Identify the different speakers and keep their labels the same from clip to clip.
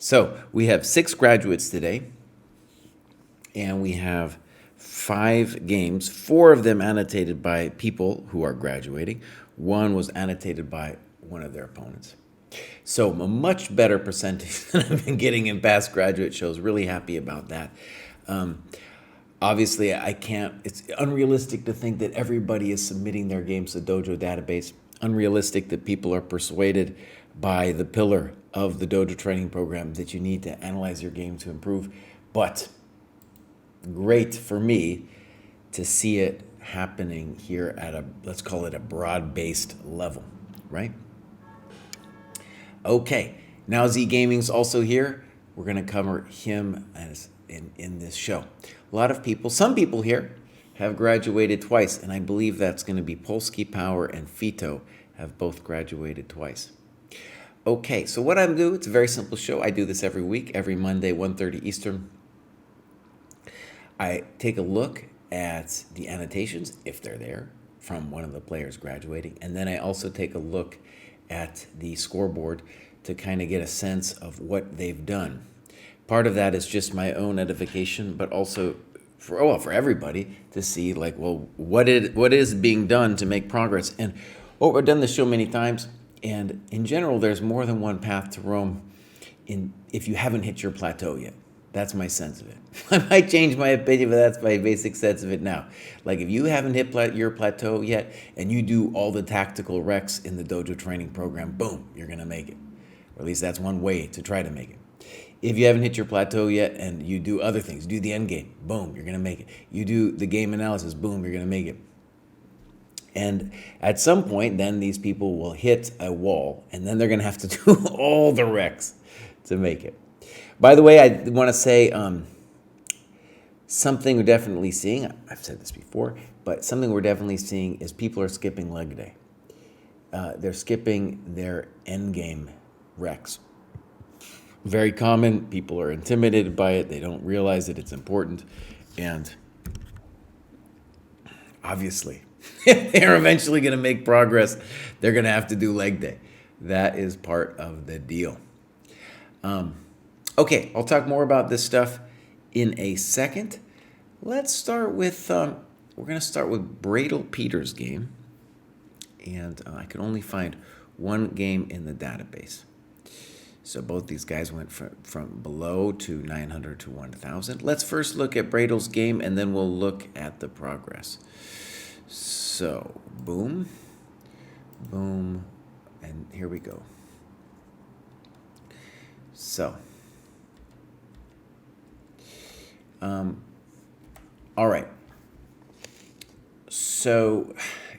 Speaker 1: So we have 6 graduates today, and we have 5 games, 4 of them annotated by people who are graduating. 1 was annotated by one of their opponents. So a much better percentage than I've been getting in past graduate shows. Really happy about that. Obviously, I can't, it's unrealistic to think that everybody is submitting their games to the Dojo database. Unrealistic that people are persuaded by the pillar of the Dojo training program that you need to analyze your game to improve. But great for me to see it happening here at a, let's call it a broad-based level, right? Okay, now Z Gaming's also here. We're going to cover him as in this show. A lot of people, some people here have graduated twice, and I believe that's going to be Polsky Power and Fito have both graduated twice. Okay, so what I'm doing, it's a very simple show. I do this every week, every Monday, 1:30 Eastern. I take a look at the annotations, if they're there, from one of the players graduating, and then I also take a look at the scoreboard to kind of get a sense of what they've done. Part of that is just my own edification, but also for everybody to see, like, well, what is being done to make progress. And we've done this show many times, and in general, there's more than one path to Rome if you haven't hit your plateau yet. That's my sense of it. I might change my opinion, but that's my basic sense of it now. Like, if you haven't hit your plateau yet and you do all the tactical recs in the Dojo training program, boom, you're going to make it. Or at least that's one way to try to make it. If you haven't hit your plateau yet and you do other things, do the end game, boom, you're going to make it. You do the game analysis, boom, you're going to make it. And at some point, then these people will hit a wall, and then they're going to have to do all the recs to make it. By the way, I want to say something we're definitely seeing, I've said this before, but something we're definitely seeing is people are skipping leg day. They're skipping their endgame recs. Very common. People are intimidated by it. They don't realize that it's important. And obviously, if they're eventually going to make progress, they're going to have to do leg day. That is part of the deal. Okay, I'll talk more about this stuff in a second. Let's start with, we're going to start with Bradle Peter's game. And I could only find one game in the database. So both these guys went from below to 900 to 1,000. Let's first look at Bradle's game, and then we'll look at the progress. So, boom, boom, and here we go. So, all right. So,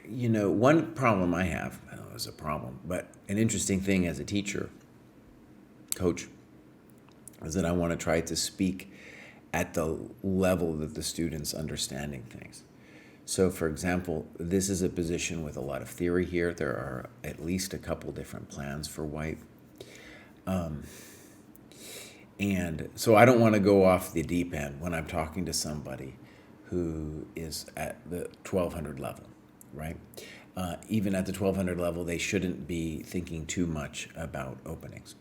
Speaker 1: one problem I have, I don't know if it's a problem, but an interesting thing as a teacher, coach, is that I want to try to speak at the level that the student's understanding things. So, for example, this is a position with a lot of theory here. There are at least a couple different plans for white. And so I don't want to go off the deep end when I'm talking to somebody who is at the 1200 level, right? Even at the 1200 level, they shouldn't be thinking too much about openings.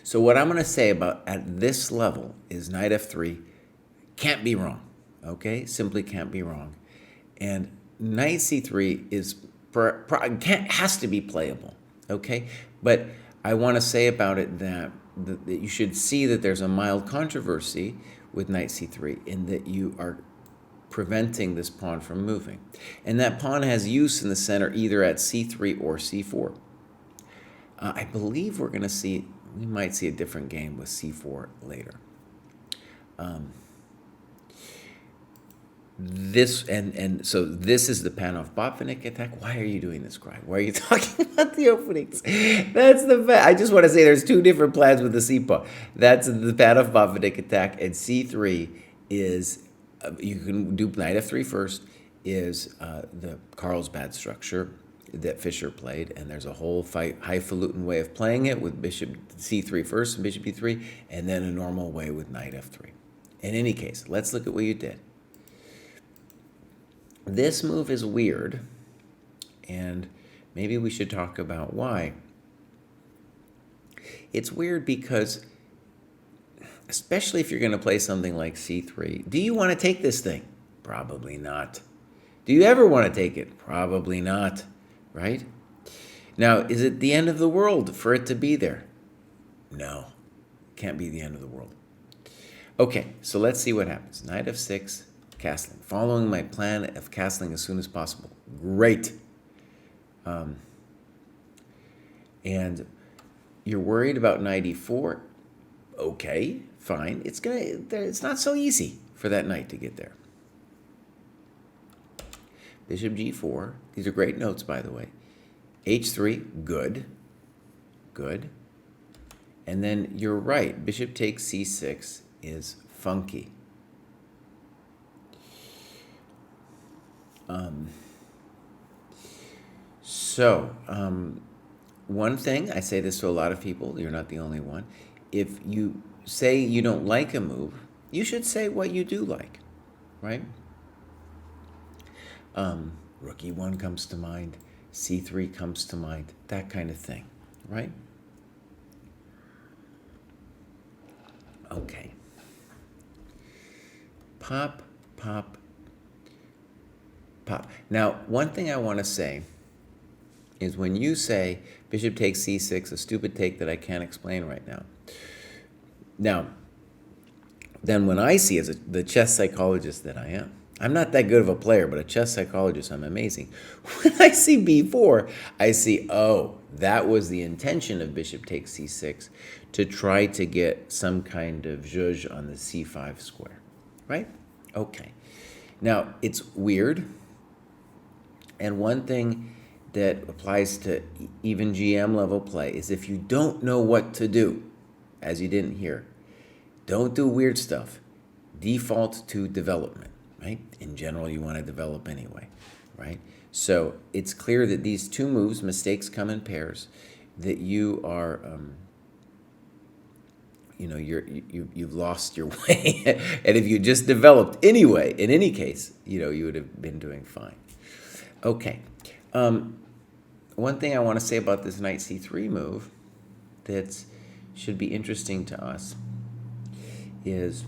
Speaker 1: So what I'm going to say about at this level is knight f3 can't be wrong, okay? Simply can't be wrong. And knight c3 is has to be playable, okay? But I want to say about it that you should see that there's a mild controversy with knight c3 in that you are preventing this pawn from moving. And that pawn has use in the center either at c3 or c4. I believe we might see a different game with c4 later. So this is the Panov-Botvinnik attack. Why are you doing this, Kraai? Why are you talking about the openings? That's the fact. I just want to say there's two different plans with the c-pawn. That's the Panov-Botvinnik attack, and c3 is you can do knight f3 first. Is the Carlsbad structure that Fischer played, and there's a whole highfalutin way of playing it with bishop c3 first and bishop e3, and then a normal way with knight f3. In any case, let's look at what you did. This move is weird, and maybe we should talk about why. It's weird because, especially if you're going to play something like c3, do you want to take this thing? Probably not. Do you ever want to take it? Probably not, right? Now, is it the end of the world for it to be there? No, can't be the end of the world. Okay, so let's see what happens. Knight f6, castling. Following my plan of castling as soon as possible. Great. And you're worried about knight e4. Okay, fine. It's not so easy for that knight to get there. Bishop g4. These are great notes, by the way. h3, good. Good. And then you're right. Bishop takes c6 is funky. One thing, I say this to a lot of people, you're not the only one. If you say you don't like a move, you should say what you do like, right? Rook e1 comes to mind, c3 comes to mind, that kind of thing, right? Okay. Pop, pop, pop. Now, one thing I want to say is when you say bishop takes c6, a stupid take that I can't explain right now. Now, then when I see, as the chess psychologist that I am, I'm not that good of a player, but a chess psychologist, I'm amazing. When I see b4, I see, oh, that was the intention of bishop takes c6, to try to get some kind of zhuzh on the c5 square, right? Okay. Now, it's weird, and one thing that applies to even GM level play is if you don't know what to do, as you didn't hear, don't do weird stuff. Default to development, right? In general, you want to develop anyway, right? So it's clear that these two moves, mistakes come in pairs, that you are, you've lost your way. And if you just developed anyway, in any case, you would have been doing fine. Okay. One thing I want to say about this knight c3 move that should be interesting to us is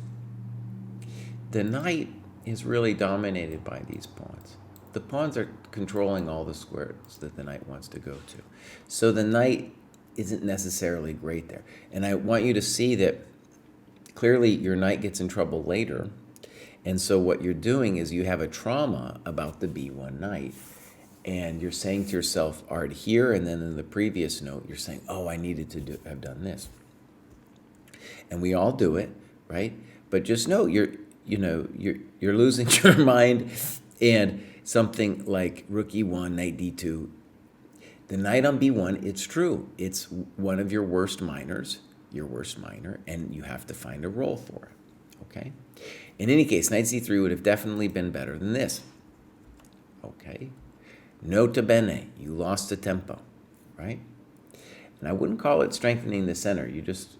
Speaker 1: the knight is really dominated by these pawns. The pawns are controlling all the squares that the knight wants to go to. So the knight isn't necessarily great there. And I want you to see that clearly your knight gets in trouble later. And so what you're doing is you have a trauma about the b1 knight. And you're saying to yourself, art here, and then in the previous note, you're saying, oh, I needed to have done this. And we all do it, right? But just know you're losing your mind, and something like rook e1, knight d2, the knight on b1, it's true. It's one of your worst minors, and you have to find a role for it, okay? In any case, knight c3 would have definitely been better than this, okay? Nota bene, you lost the tempo, right? And I wouldn't call it strengthening the center. You're just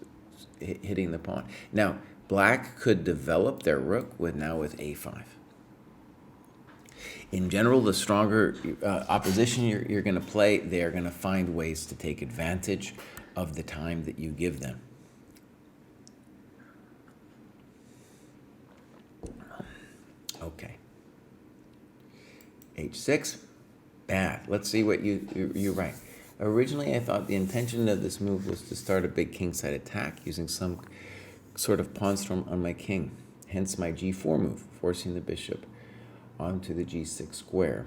Speaker 1: hitting the pawn. Now, black could develop their rook with a5. In general, the stronger opposition you're going to play, they're going to find ways to take advantage of the time that you give them. Okay. h6. Bad. Let's see what you write. Originally, I thought the intention of this move was to start a big kingside attack using some sort of pawn storm on my king. Hence my g4 move, forcing the bishop onto the g6 square.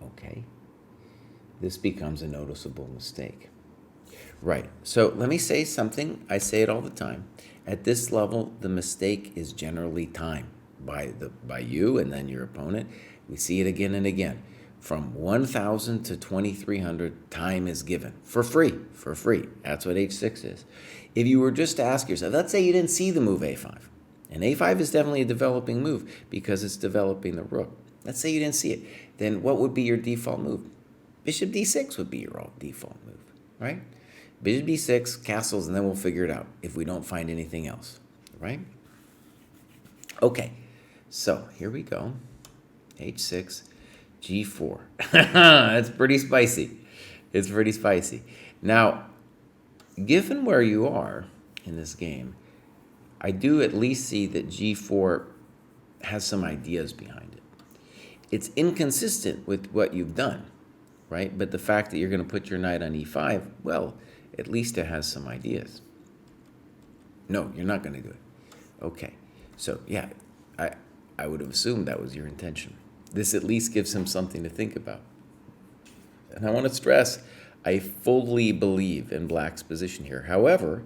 Speaker 1: Okay. This becomes a noticeable mistake. Right. So let me say something. I say it all the time. At this level, the mistake is generally time by you and then your opponent. We see it again and again. From 1,000 to 2,300, time is given. For free. That's what h6 is. If you were just to ask yourself, let's say you didn't see the move a5. And a5 is definitely a developing move because it's developing the rook. Let's say you didn't see it. Then what would be your default move? Bishop d6 would be your default move, right? Bishop d6, castles, and then we'll figure it out if we don't find anything else, right? Okay, so here we go. h6, g4. That's pretty spicy. It's pretty spicy. Now, given where you are in this game, I do at least see that g4 has some ideas behind it. It's inconsistent with what you've done, right? But the fact that you're going to put your knight on e5, well, at least it has some ideas. No, you're not going to do it. Okay. So, yeah, I would have assumed that was your intention. This at least gives him something to think about. And I want to stress, I fully believe in black's position here. However,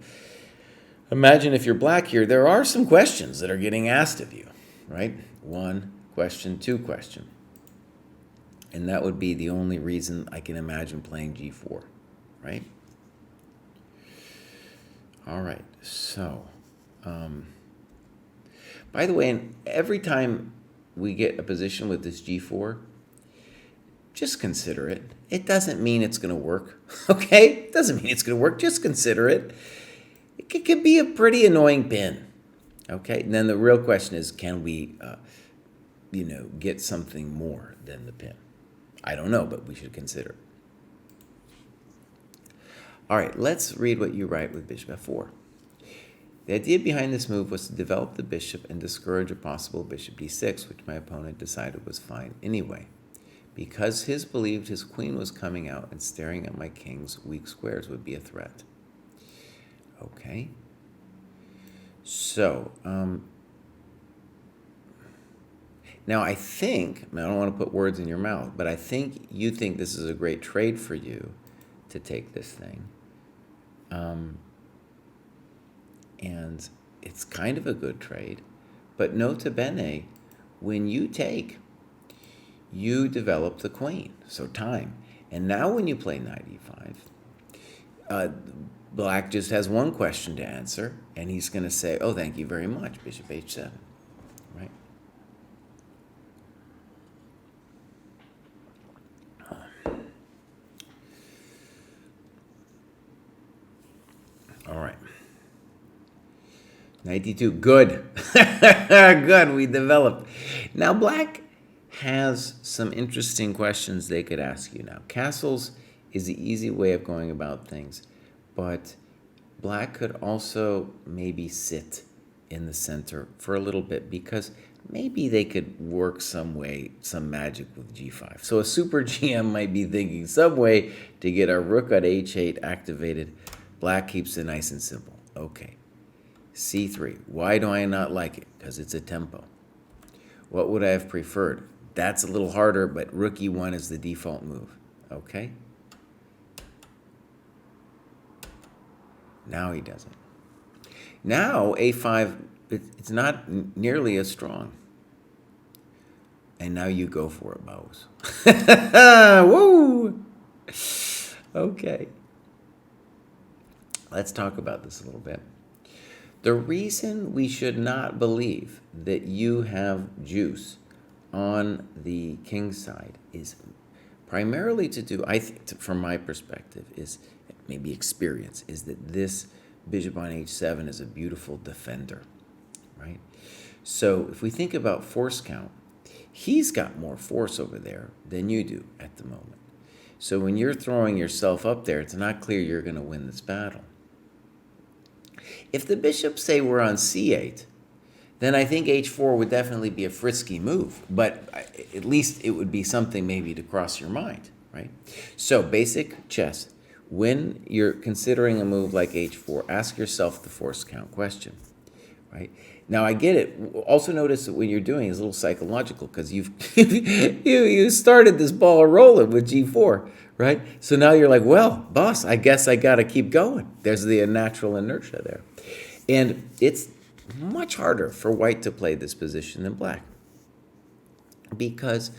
Speaker 1: imagine if you're black here, there are some questions that are getting asked of you, right? 1 question, 2 question. And that would be the only reason I can imagine playing g4, right? All right, so, by the way, every time we get a position with this g4, just consider it. It doesn't mean it's going to work, okay? It doesn't mean it's going to work. Just consider it. It could be a pretty annoying pin, okay? And then the real question is, can we, get something more than the pin? I don't know, but we should consider it. All right, let's read what you write with bishop f4. The idea behind this move was to develop the bishop and discourage a possible bishop d6, which my opponent decided was fine anyway, because his believed his queen was coming out and staring at my king's weak squares would be a threat. Okay. So, now I think, I don't want to put words in your mouth, but I think you think this is a great trade for you to take this thing. And it's kind of a good trade. But nota bene, when you take, you develop the queen, so time. And now when you play knight e5, black just has one question to answer, and he's going to say, oh, thank you very much, bishop h7, right? All right. Knight d2, good. Good, we developed. Now black has some interesting questions they could ask you now. Castles is the easy way of going about things, but black could also maybe sit in the center for a little bit because maybe they could work some way, some magic with g5. So a super GM might be thinking some way to get our rook at h8 activated. Black keeps it nice and simple. Okay. c3. Why do I not like it? Because it's a tempo. What would I have preferred? That's a little harder, but rook e1 is the default move. Okay? Now he doesn't. Now a5, it's not nearly as strong. And now you go for it, Bows. Woo! Okay. Let's talk about this a little bit. The reason we should not believe that you have juice on the king side is primarily to do, I think, from my perspective, is maybe experience, is that this bishop on h7 is a beautiful defender, right? So if we think about force count, he's got more force over there than you do at the moment. So when you're throwing yourself up there, it's not clear you're going to win this battle. If the bishops say we're on c8, then I think h4 would definitely be a frisky move, but at least it would be something maybe to cross your mind, right? So basic chess, when you're considering a move like h4, ask yourself the force count question, right? Now I get it. Also notice that when you're doing it, it's a little psychological because you started this ball rolling with g4, right? So now you're like, well, boss, I guess I got to keep going. There's the natural inertia there. And it's much harder for white to play this position than black because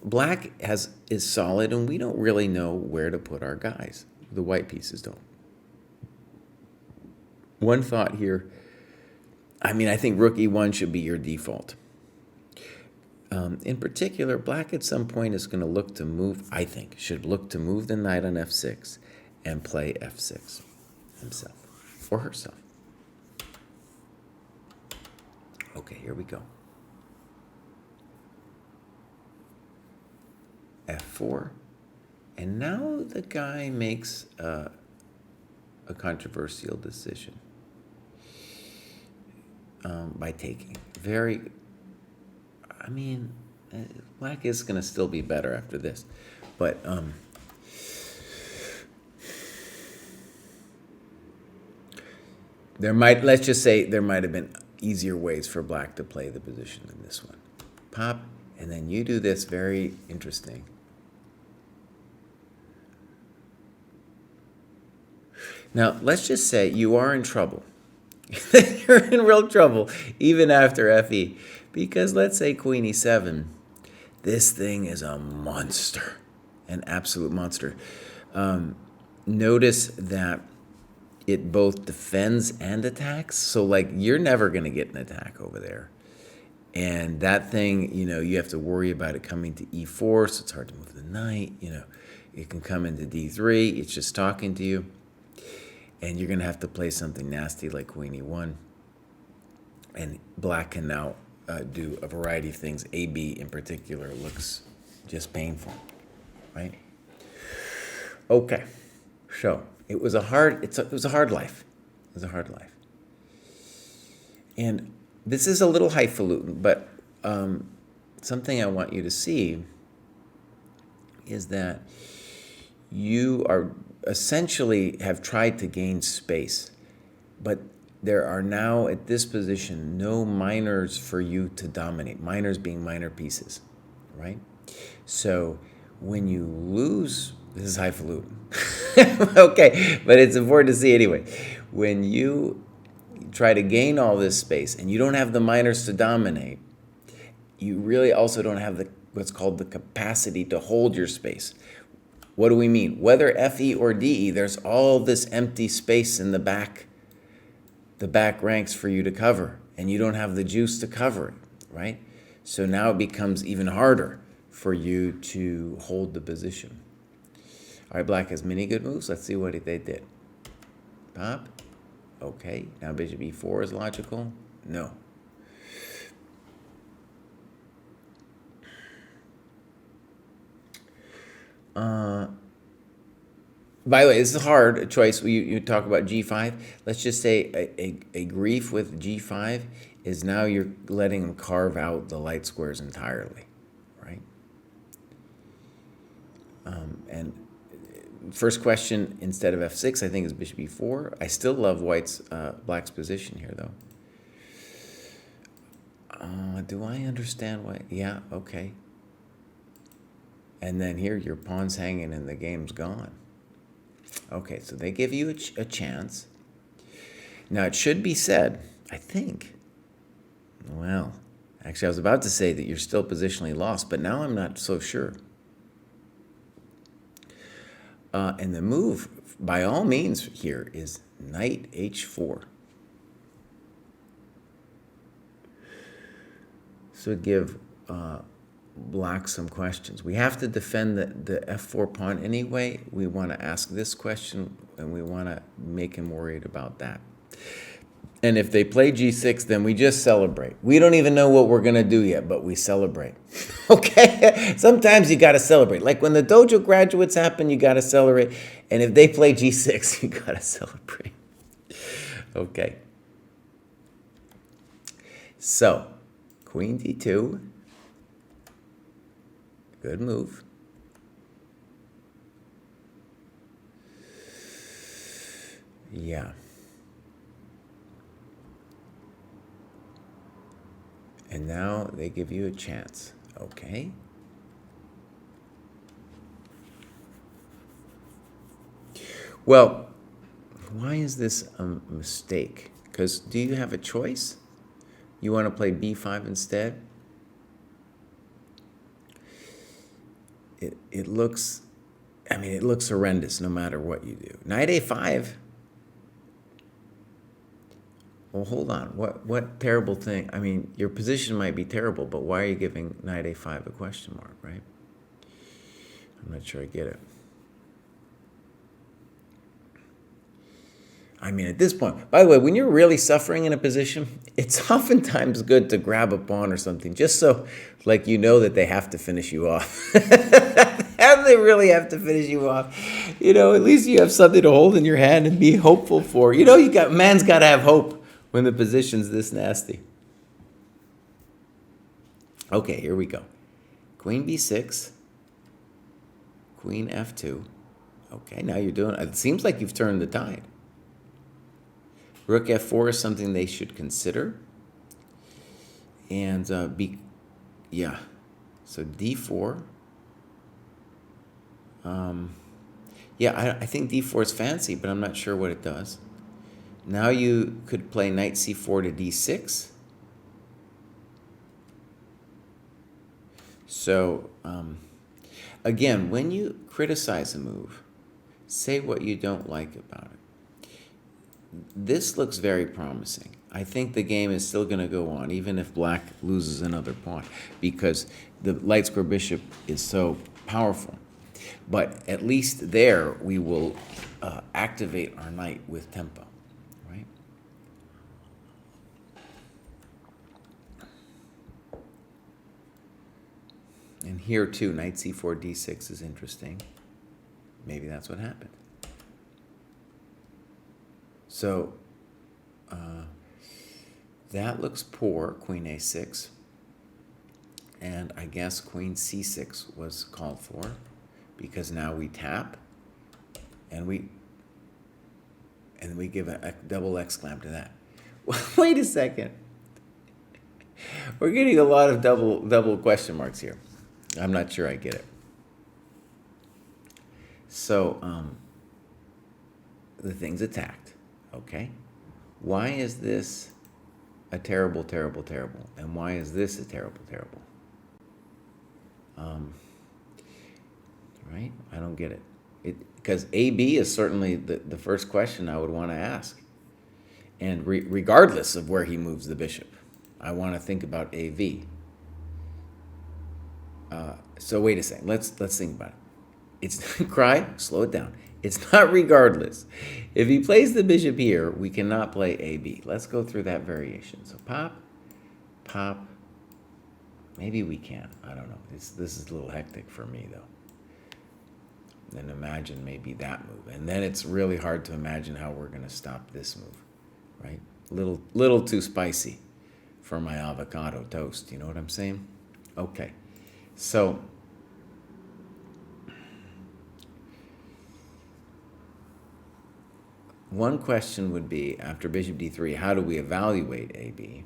Speaker 1: black is solid and we don't really know where to put our guys. The white pieces don't. One thought here, I think rook e1 should be your default. In particular, black at some point is going to look to move, I think, should look to move the knight on f6 and play f6 himself or herself. Okay, here we go. f4. And now the guy makes a a controversial decision by taking. Black is going to still be better after this. But let's just say there might have been easier ways for black to play the position than this one. Pop, and then you do this very interesting. Now, let's just say you are in trouble. You're in real trouble, even after FE. Because let's say Queen E7. This thing is a monster, an absolute monster. Notice that it both defends and attacks. So, like, you're never going to get an attack over there. And that thing, you have to worry about it coming to E4, so it's hard to move the knight. It can come into D3. It's just talking to you. And you're going to have to play something nasty like Queen E1. And black can now do a variety of things. AB in particular looks just painful, right? Okay, so it was a hard life. It was a hard life. And this is a little highfalutin, but something I want you to see is that you are essentially have tried to gain space, but there are now at this position no minors for you to dominate. Minors being minor pieces, right? So when you lose, this is highfalutin. Okay, but it's important to see anyway. When you try to gain all this space and you don't have the minors to dominate, you really also don't have what's called the capacity to hold your space. What do we mean? Whether FE or DE, there's all this empty space in the back ranks for you to cover, and you don't have the juice to cover it, right? So now it becomes even harder for you to hold the position. All right, black has many good moves. Let's see what they did. Pop. Okay, now bishop E4 is logical. No. By the way, this is a hard choice. You talk about G5. Let's just say a grief with G5 is now you're letting him carve out the light squares entirely, right? And first question instead of F6, I think, is bishop E4. I still love black's position here, though. Do I understand why? Yeah, okay. And then here, your pawn's hanging and the game's gone. Okay, so they give you a chance. Now, it should be said, I think, well, actually, I was about to say that you're still positionally lost, but now I'm not so sure. And the move, by all means, here is knight H4. So give black some questions. We have to defend the F4 pawn anyway. We want to ask this question, and we want to make him worried about that. And if they play G6, then we just celebrate. We don't even know what we're going to do yet, but we celebrate. Okay? Sometimes you got to celebrate. Like when the Dojo graduates happen, you got to celebrate. And if they play G6, you got to celebrate. Okay. So, Queen D2. Good move. Yeah. And now they give you a chance. Okay. Well, why is this a mistake? Because do you have a choice? You want to play B5 instead? It looks, it looks horrendous no matter what you do. Knight A5. Well, hold on. What terrible thing? Your position might be terrible, but why are you giving knight A5 a question mark, right? I'm not sure I get it. At this point, by the way, when you're really suffering in a position, it's oftentimes good to grab a pawn or something, just so, that they have to finish you off. That They really have to finish you off. At least you have something to hold in your hand and be hopeful for. Man's got to have hope when the position's this nasty. Okay, here we go. Queen b6. Queen f2. Okay, now you're doing, it seems like you've turned the tide. Rook f4 is something they should consider. And so d4. I think d4 is fancy, but I'm not sure what it does. Now you could play knight c4 to d6. So, again, when you criticize a move, say what you don't like about it. This looks very promising. I think the game is still going to go on, even if black loses another pawn, because the light square bishop is so powerful. But at least there, we will activate our knight with tempo, right? And here, too, knight c4, d6 is interesting. Maybe that's what happened. So, that looks poor, queen a6. And I guess queen c6 was called for, because now we tap, and we give a double exclam to that. Wait a second. We're getting a lot of double question marks here. I'm not sure I get it. So, the thing's attacked, okay? Why is this a terrible, terrible, terrible? And why is this a terrible, terrible? Right? I don't get it. Because AB is certainly the first question I would want to ask. And regardless of where he moves the bishop, I want to think about AV. So wait a second. Let's think about it. It's Kraai, slow it down. It's not regardless. If he plays the bishop here, we cannot play AB. Let's go through that variation. So pop, pop. Maybe we can. I don't know. This is a little hectic for me, though. Then imagine maybe that move. And then it's really hard to imagine how we're going to stop this move, right? Little too spicy for my avocado toast. You know what I'm saying? Okay. So one question would be, after bishop d3, how do we evaluate AB?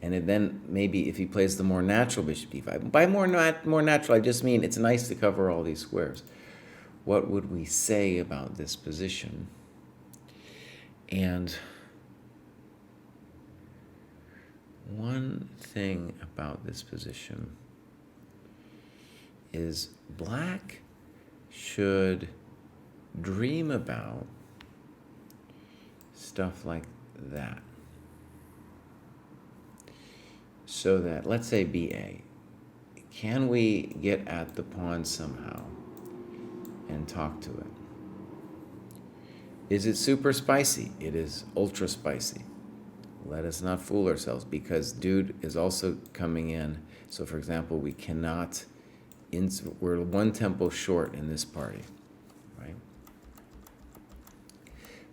Speaker 1: And then maybe if he plays the more natural bishop d5. By more natural, I just mean it's nice to cover all these squares. What would we say about this position? And one thing about this position is black should dream about stuff like that. So that, let's say BA, can we get at the pawn somehow and talk to it? Is it super spicy? It is ultra spicy. Let us not fool ourselves, because dude is also coming in. So for example, we cannot, we're one tempo short in this party, right?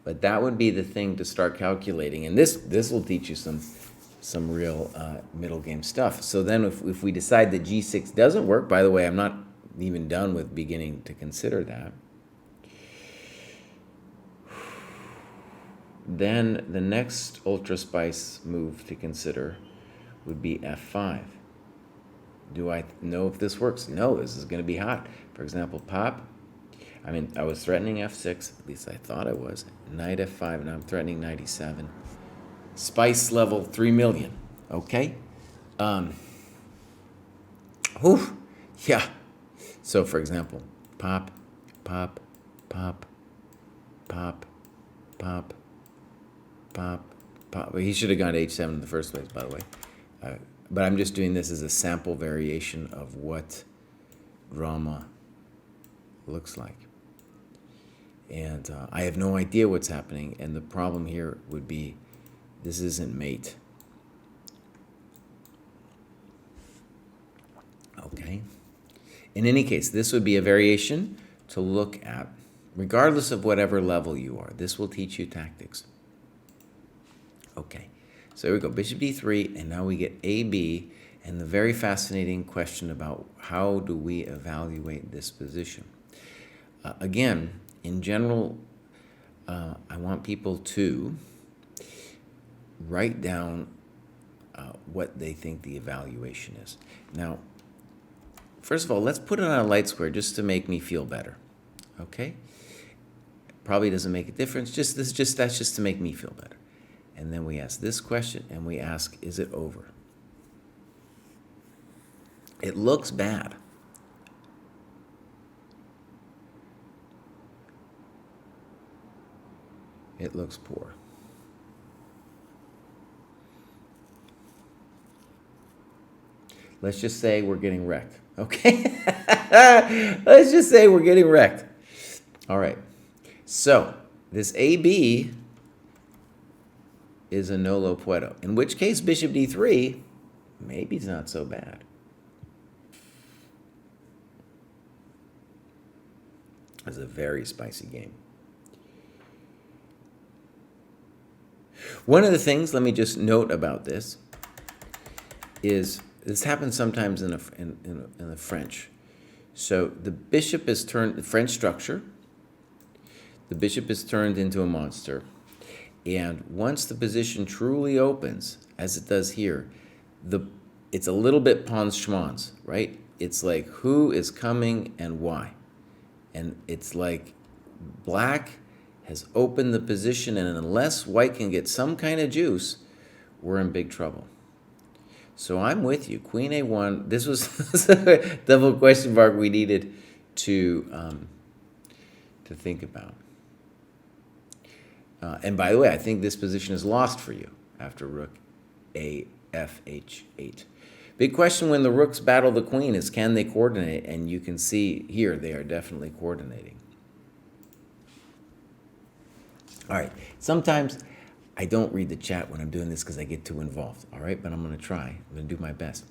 Speaker 1: But that would be the thing to start calculating. And this will teach you some real middle game stuff. So then if we decide that G6 doesn't work, by the way, I'm not even done with beginning to consider that, then the next ultra spice move to consider would be F5. Do I know if this works? No, this is going to be hot. For example, pop. I mean, I was threatening F6, at least I thought I was. Knight F5, now I'm threatening knight E7. Spice level 3 million, okay? Yeah. So, for example, pop, pop, pop, pop, pop, pop, pop. Well, he should have gone to H7 in the first place, by the way. But I'm just doing this as a sample variation of what drama looks like. And I have no idea what's happening, and the problem here would be this isn't mate. Okay? In any case, this would be a variation to look at, regardless of whatever level you are. This will teach you tactics. Okay, so here we go, bishop d3, and now we get AB, and the very fascinating question about how do we evaluate this position. Again, in general, I want people to write down what they think the evaluation is. Now, first of all, let's put it on a light square just to make me feel better. Okay? Probably doesn't make a difference. That's just to make me feel better. And then we ask this question, and we ask, is it over? It looks bad. It looks poor. Let's just say we're getting wrecked. Okay? Let's just say we're getting wrecked. All right. So this AB is a nolo puedo, in which case bishop d3 maybe is not so bad. It's a very spicy game. One of the things, let me just note about this, is this happens sometimes in the French. So the bishop is turned, the French structure, the bishop is turned into a monster. And once the position truly opens, as it does here, it's a little bit pawns schmons, right? It's like who is coming and why. And it's like black has opened the position, and unless white can get some kind of juice, we're in big trouble. So I'm with you. Queen A1, this was a double question mark we needed to think about. And by the way, I think this position is lost for you after rook A, F, H8. Big question when the rooks battle the queen is, can they coordinate? And you can see here they are definitely coordinating. All right, sometimes I don't read the chat when I'm doing this because I get too involved, all right? But I'm going to try. I'm going to do my best.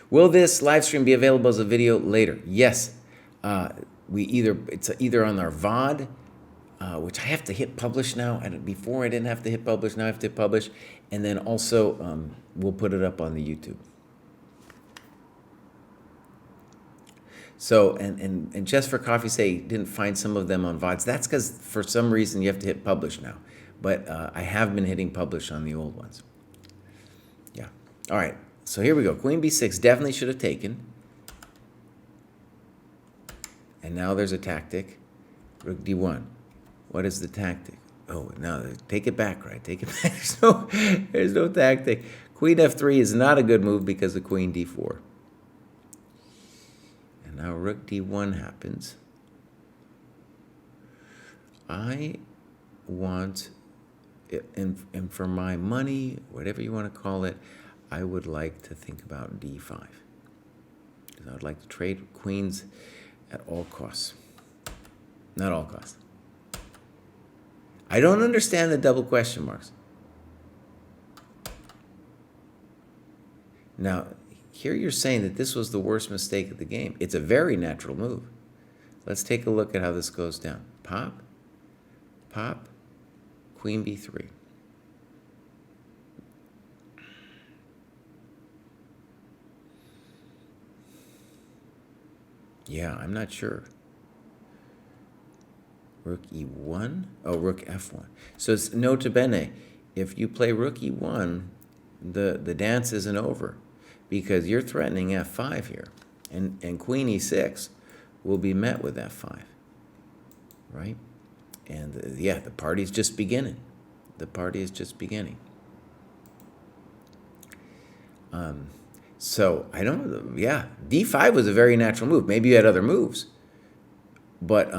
Speaker 1: Will this live stream be available as a video later? Yes. It's either on our VOD, which I have to hit publish now. Before I didn't have to hit publish, now I have to hit publish. And then also we'll put it up on the YouTube. So, and Chess for Coffee say didn't find some of them on VODs. That's because for some reason you have to hit publish now. But I have been hitting publish on the old ones. Yeah. All right. So here we go. Queen b6 definitely should have taken. And now there's a tactic. Rook d1. What is the tactic? Oh, no, take it back, right? Take it back. There's no tactic. Queen f3 is not a good move because of queen d4. And now rook d1 happens. I want, and for my money, whatever you want to call it, I would like to think about d5. Because I would like to trade queens at all costs. Not all costs. I don't understand the double question marks. Now, here you're saying that this was the worst mistake of the game. It's a very natural move. Let's take a look at how this goes down. Pop, pop, queen b3. Yeah, I'm not sure. Rook e1. Oh, rook f1. So it's nota bene. If you play rook e1, the dance isn't over because you're threatening f5 here. And queen e6 will be met with f5. Right? And yeah, the party's just beginning. The party is just beginning. So I don't know. Yeah, d5 was a very natural move. Maybe you had other moves. But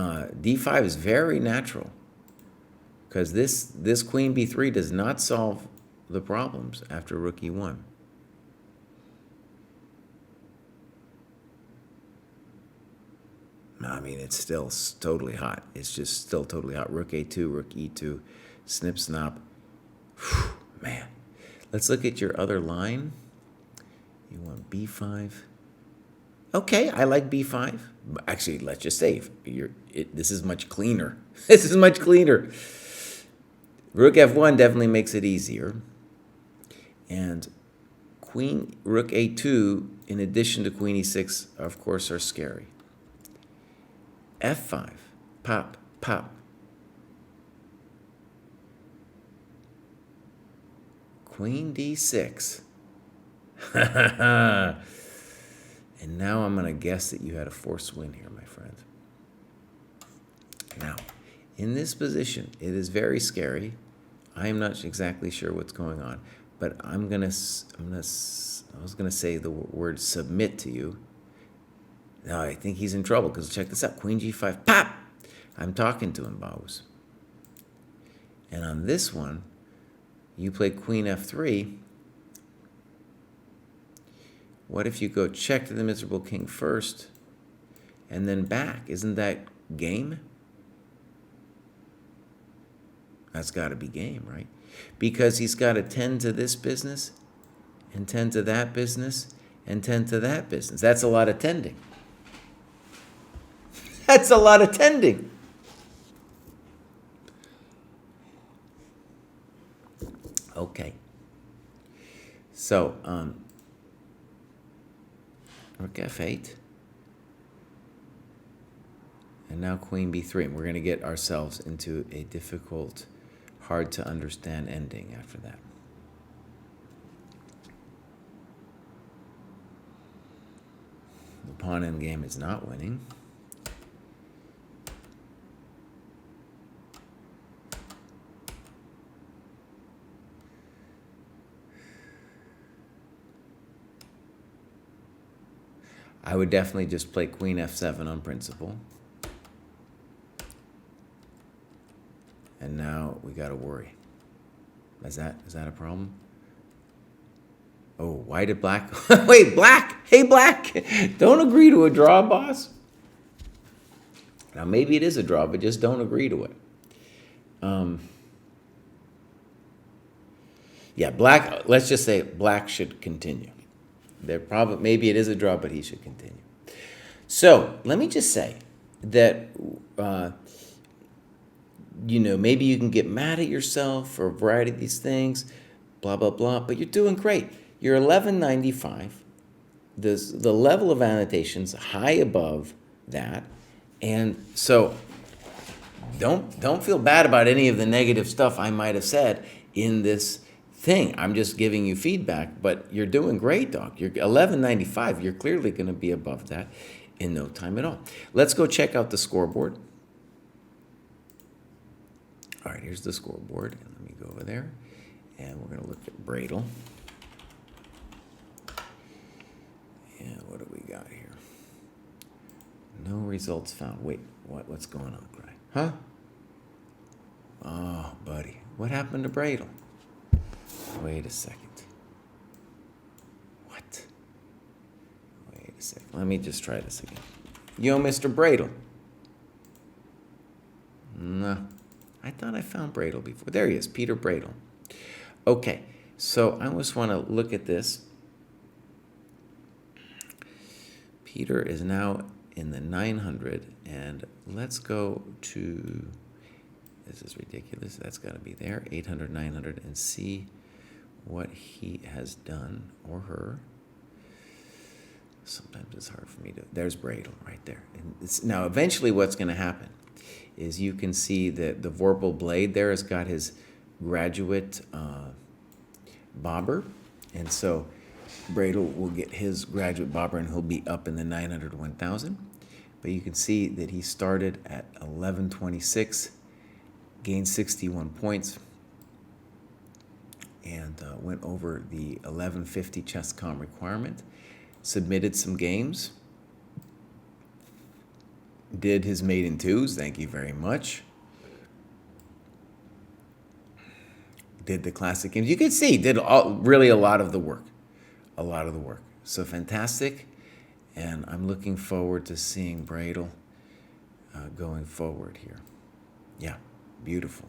Speaker 1: d5 is very natural because this queen b3 does not solve the problems after rook e1. I mean, it's still totally hot. It's just still totally hot. Rook a2, rook e2, snip, snap. Whew, man. Let's look at your other line. You want b5. Okay, I like b5. Actually, let's just say this is much cleaner. This is much cleaner. Rook f1 definitely makes it easier. And rook a2, in addition to queen e6, of course, are scary. f5, pop, pop. Queen d6. And now I'm going to guess that you had a forced win here, my friend. Now, in this position, it is very scary. I am not exactly sure what's going on, but I was gonna say the word submit to you. Now I think he's in trouble because check this out: Queen g5, pop. I'm talking to him, Baus. And on this one, you play Queen f3. What if you go check to the miserable king first, and then back? Isn't that game? That's got to be game, right? Because he's got to tend to this business, and tend to that business, and tend to that business. That's a lot of tending. That's a lot of tending. Okay. So, rook f8. And now queen b3. And we're going to get ourselves into a difficult, hard to understand ending after that. The pawn endgame is not winning. I would definitely just play queen f7 on principle. And now we got to worry. Is that a problem? Oh, why did black? Wait, black! Hey, black! Don't agree to a draw, boss. Now, maybe it is a draw, but just don't agree to it. Yeah, black, let's just say black should continue. Maybe it is a draw, but he should continue. So, let me just say that, maybe you can get mad at yourself for a variety of these things, blah, blah, blah, but you're doing great. You're 1195. The level of annotation's high above that. And so don't feel bad about any of the negative stuff I might have said in this thing. I'm just giving you feedback, but you're doing great, Doc. You're 1195. You're clearly going to be above that in no time at all. Let's go check out the scoreboard. All right, here's the scoreboard. Let me go over there, and we're going to look at Bradle. And what do we got here? No results found. Wait, what's going on, Kraai? Huh? Oh, buddy. What happened to Bradle? Wait a second. What? Wait a second. Let me just try this again. Yo, Mr. Bradle. No. I thought I found Bradle before. There he is, Peter Bradle. Okay, so I just want to look at this. Peter is now in the 900, and let's go to, this is ridiculous, that's got to be there, 800, 900, and see what he has done, or her. Sometimes it's hard for me to, there's Bradle right there. And now, eventually what's going to happen is you can see that the Vorpal blade there has got his graduate bobber, and so Bradle will get his graduate bobber, and he'll be up in the 900 to 1,000. But you can see that he started at 1126, gained 61 points, and went over the 1150 ChessCom requirement, submitted some games, did his maiden twos, thank you very much. Did the classic games. You can see, did really a lot of the work. A lot of the work. So fantastic. And I'm looking forward to seeing Bradle going forward here. Yeah, beautiful.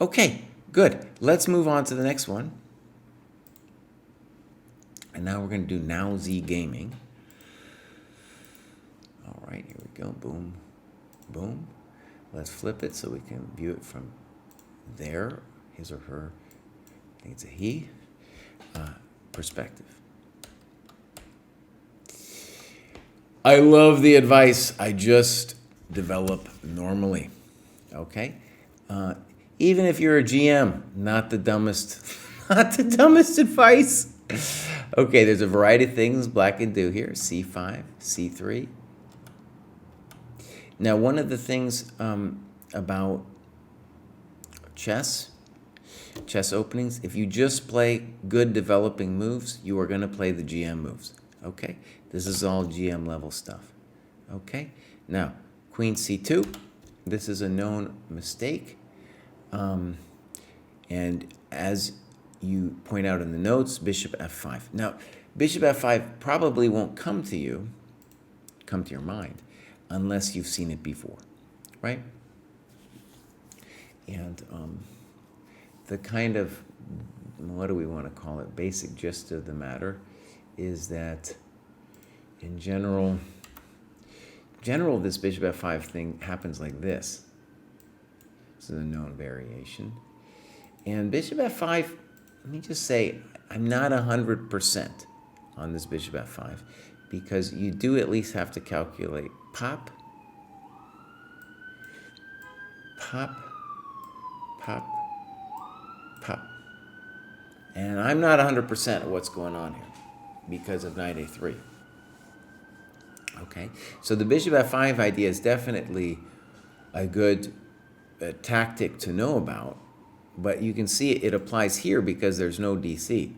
Speaker 1: Okay, good. Let's move on to the next one. And now we're going to do Now Z Gaming. right, here we go. Boom, boom. Let's flip it so we can view it from there, his or her, I think it's a he, perspective. I love the advice. I just develop normally, okay? Even if you're a GM, not the dumbest, not the dumbest advice. Okay, there's a variety of things black can do here. C5, C3. Now, one of the things about chess openings, if you just play good developing moves, you are going to play the GM moves, okay? This is all GM level stuff, okay? Now, Queen C2, this is a known mistake. And as you point out in the notes, Bishop F5. Now, Bishop F5 probably won't come to your mind, unless you've seen it before, right? And the kind of, what do we want to call it, basic gist of the matter is that in general, this Bishop F5 thing happens like this. This is a known variation. And Bishop F5, let me just say, I'm not 100% on this Bishop F5 because you do at least have to calculate pop, pop, pop, pop. And I'm not 100% of what's going on here because of knight A3. Okay, so the Bishop F5 idea is definitely a good tactic to know about, but you can see it applies here because there's no DC.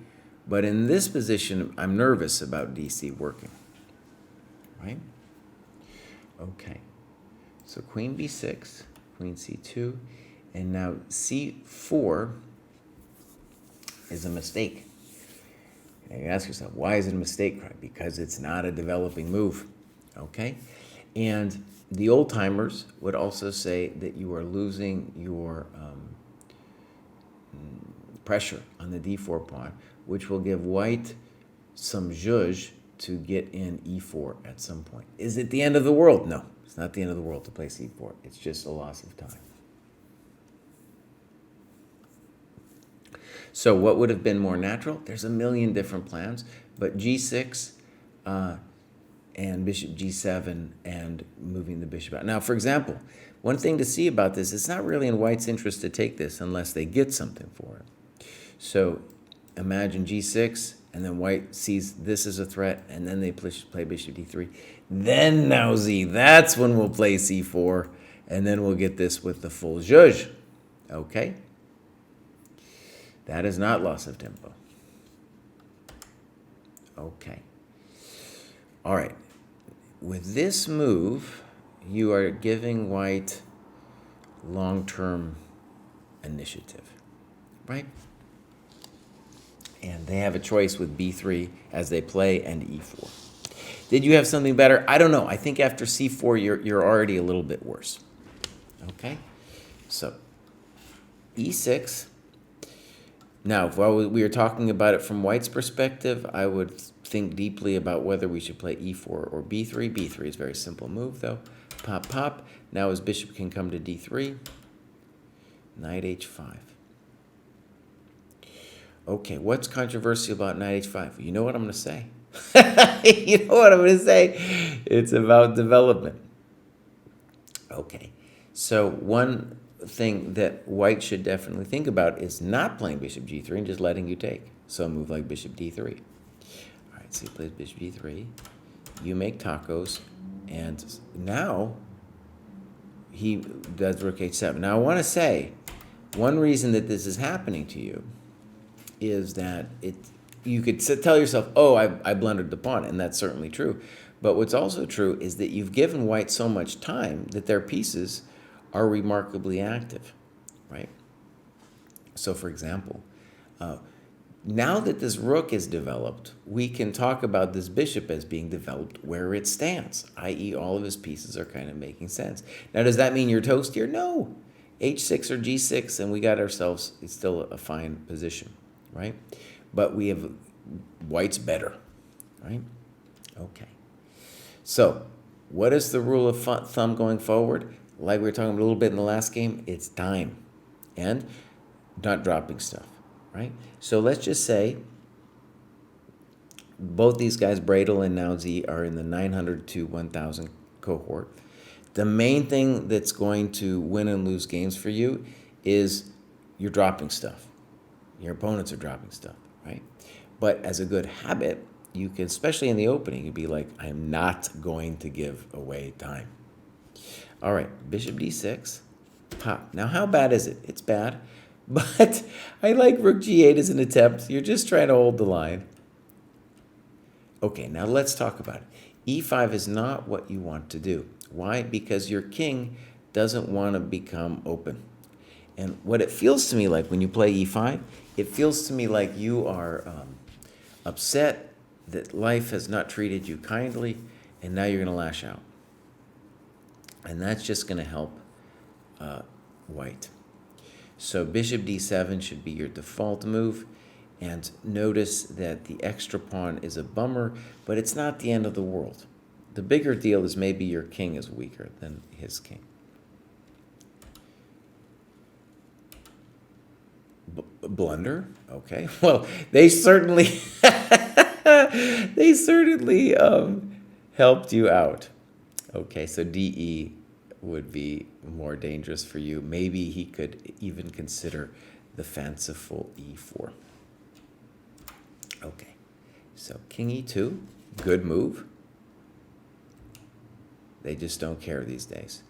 Speaker 1: But in this position, I'm nervous about DC working, right? Okay, so Queen B6, Queen C2, and now C4 is a mistake. And you ask yourself, why is it a mistake? Because it's not a developing move, okay? And the old timers would also say that you are losing your pressure on the d4 pawn, which will give white some zhuzh to get in e4 at some point. Is it the end of the world? No, it's not the end of the world to play c4. It's just a loss of time. So what would have been more natural? There's a million different plans, but g6 and bishop g7 and moving the bishop out. Now, for example, one thing to see about this, it's not really in white's interest to take this unless they get something for it. So imagine g6, and then white sees this as a threat, and then they play bishop d3. Then now Z, that's when we'll play c4, and then we'll get this with the full zhuzh. Okay? That is not loss of tempo. Okay. All right. With this move, you are giving white long-term initiative, right? And they have a choice with b3 as they play and e4. Did you have something better? I don't know. I think after c4, you're already a little bit worse. Okay? So, e6. Now, while we were talking about it from white's perspective, I would think deeply about whether we should play e4 or b3. b3 is a very simple move, though. Pop, pop. Now his bishop can come to d3. Knight h5. Okay, what's controversial about knight h5? You know what I'm going to say. You know what I'm going to say? It's about development. Okay, so one thing that white should definitely think about is not playing bishop g3 and just letting you take. So a move like bishop d3. All right, so he plays bishop d3. You make tacos, and now he does rook h7. Now I want to say, one reason that this is happening to you is that you could tell yourself, oh, I blundered the pawn, and that's certainly true. But what's also true is that you've given white so much time that their pieces are remarkably active, right? So, for example, now that this rook is developed, we can talk about this bishop as being developed where it stands, i.e. all of his pieces are kind of making sense. Now, does that mean you're toast here? No. h6 or g6, and we got ourselves, it's still a fine position, right? But we have white's better, right? Okay. So What is the rule of thumb going forward? Like we were talking a little bit in the last game, it's time and not dropping stuff, right? So let's just say both these guys, Bradel and Now Z, are in the 900 to 1,000 cohort. The main thing that's going to win and lose games for you is you're dropping stuff. Your opponents are dropping stuff, right? But as a good habit, you can, especially in the opening, you'd be like, I'm not going to give away time. All right, bishop d6, pop. Now, how bad is it? It's bad, but I like rook g8 as an attempt. You're just trying to hold the line. Okay, now let's talk about it. e5 is not what you want to do. Why? Because your king doesn't want to become open. And what it feels to me like when you play e5, it feels to me like you are upset that life has not treated you kindly, and now you're going to lash out. And that's just going to help white. So bishop d7 should be your default move. And notice that the extra pawn is a bummer, but it's not the end of the world. The bigger deal is maybe your king is weaker than his king. Blunder? Okay. Well, they certainly helped you out. Okay, so DE would be more dangerous for you. Maybe he could even consider the fanciful e4. Okay, so king e2, good move. They just don't care these days.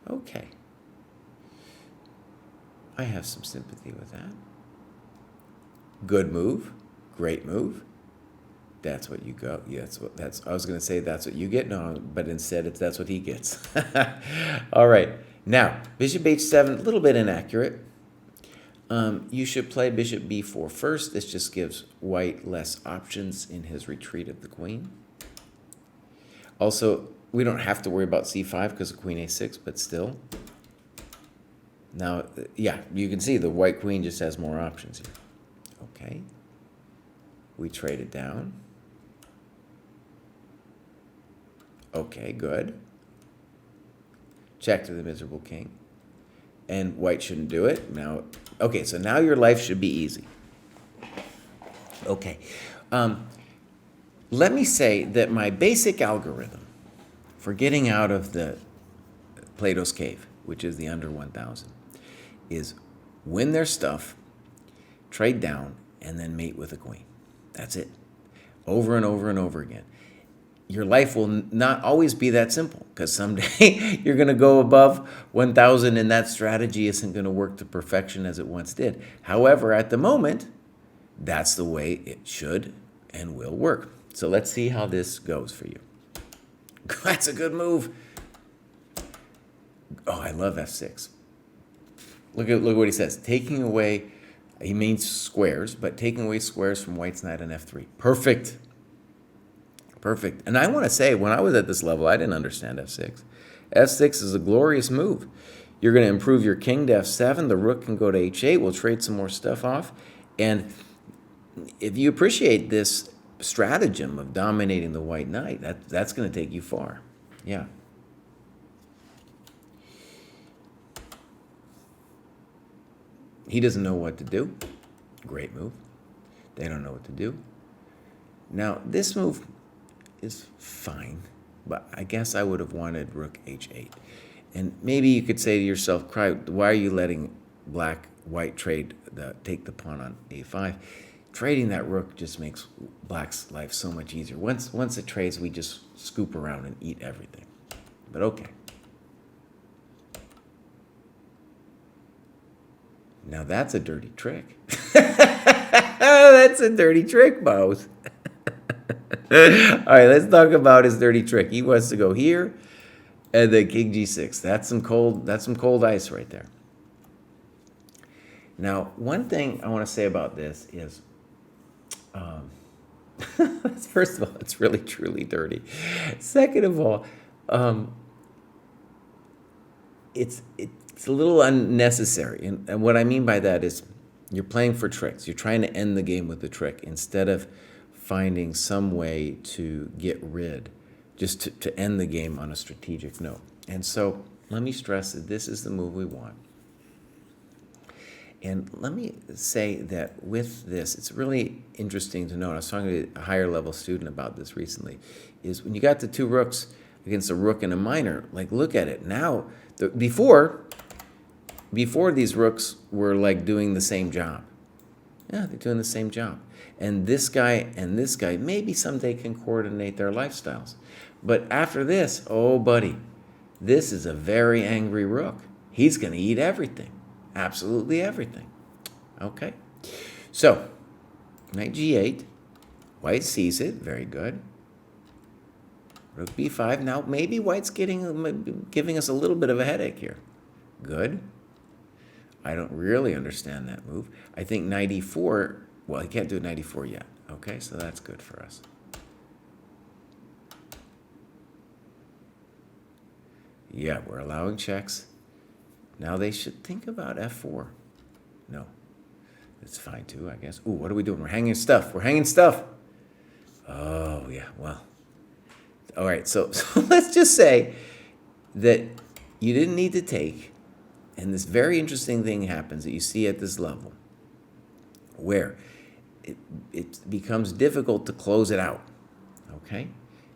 Speaker 1: Okay. I have some sympathy with that. Good move, great move. That's what you go. Yeah, I was going to say that's what you get, no, but instead that's what he gets. All right. Now, bishop h7, a little bit inaccurate. You should play bishop b4 first. This just gives white less options in his retreat of the queen. Also, we don't have to worry about c5 because of queen a6, but still. Now, yeah, you can see the white queen just has more options here. Okay. We trade it down. Okay, good. Check to the miserable king. And white shouldn't do it. Now, okay, so now your life should be easy. Okay. Let me say that my basic algorithm for getting out of the Plato's cave, which is the under 1,000, is win their stuff, trade down, and then mate with a queen. That's it. Over and over and over again. Your life will not always be that simple because someday you're going to go above 1,000 and that strategy isn't going to work to perfection as it once did. However, at the moment, that's the way it should and will work. So let's see how this goes for you. That's a good move. Oh, I love f6. Look what he says. Taking away, he means squares, but taking away squares from white's knight on f3. Perfect. Perfect. And I want to say, when I was at this level, I didn't understand f6. f6 is a glorious move. You're going to improve your king to f7. The rook can go to h8. We'll trade some more stuff off. And if you appreciate this stratagem of dominating the white knight, that's going to take you far. Yeah. He doesn't know what to do. Great move. They don't know what to do. Now, this move is fine, but I guess I would have wanted rook h8. And maybe you could say to yourself, Kraai, why are you letting white trade take the pawn on a5? Trading that rook just makes black's life so much easier. Once it trades, we just scoop around and eat everything. But okay. Now that's a dirty trick. That's a dirty trick, Bows. All right, let's talk about his dirty trick. He wants to go here, and then king g6. That's some cold ice right there. Now, one thing I want to say about this is, first of all, it's really truly dirty. Second of all, it's a little unnecessary, and what I mean by that is, You're playing for tricks. You're trying to end the game with a trick instead of finding some way to get rid, just to end the game on a strategic note. And so let me stress that this is the move we want. And let me say that with this, it's really interesting to note. I was talking to a higher level student about this recently, is when you got the two rooks against a rook and a minor, like look at it. Now, before these rooks were like doing the same job. Yeah, they're doing the same job. And this guy, maybe someday can coordinate their lifestyles. But after this, oh buddy, this is a very angry rook. He's going to eat everything. Absolutely everything. Okay. So, knight g8. White sees it. Very good. Rook b5. Now, maybe white's giving us a little bit of a headache here. Good. I don't really understand that move. I think knight e4, well, he can't do knight e4 yet. Okay, so that's good for us. Yeah, we're allowing checks. Now they should think about f4. No, it's fine too, I guess. Ooh, what are we doing? We're hanging stuff. We're hanging stuff. Oh, yeah, well. All right, so let's just say that you didn't need to take, and this very interesting thing happens that you see at this level, where it becomes difficult to close it out, okay?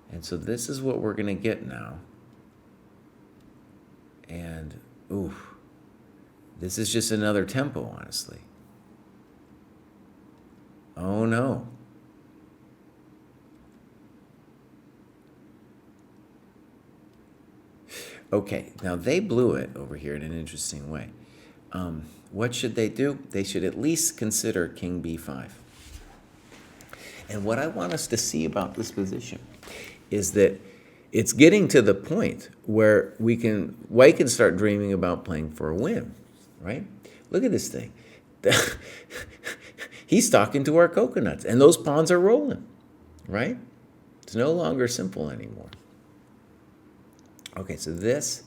Speaker 1: And so this is what we're going to get now. And, ooh, this is just another tempo, honestly. Oh, no. Okay, now they blew it over here in an interesting way. What should they do? They should at least consider king b5. And what I want us to see about this position is that it's getting to the point where white can start dreaming about playing for a win, right? Look at this thing. He's talking to our coconuts, and those pawns are rolling, right? It's no longer simple anymore. Okay, so this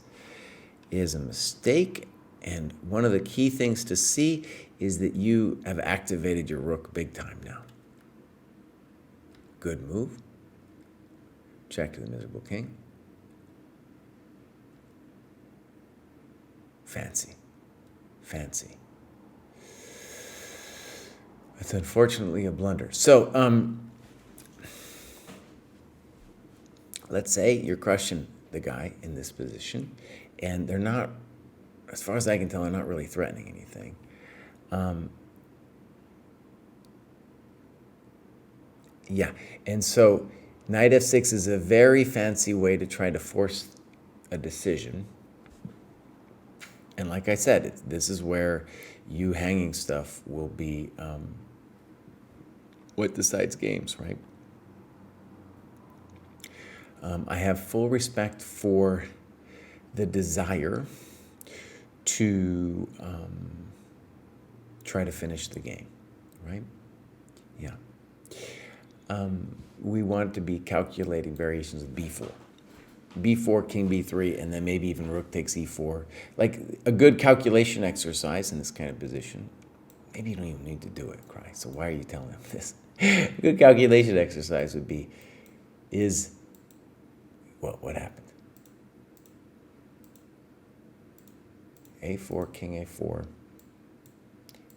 Speaker 1: is a mistake, and one of the key things to see is that you have activated your rook big time now. Good move. Check to the miserable king. Fancy. Fancy. That's unfortunately a blunder. So, let's say you're crushing the guy in this position, and they're not, as far as I can tell, they're not really threatening anything. Yeah, and so knight f6 is a very fancy way to try to force a decision. And like I said, this is where you hanging stuff will be what decides games, right? I have full respect for the desire to try to finish the game, right? Yeah. We want to be calculating variations of b4. b4, king b3, and then maybe even rook takes e4. Like a good calculation exercise in this kind of position. Maybe you don't even need to do it, Kraai. So why are you telling them this? A good calculation exercise would be, what happened? a4, king a4,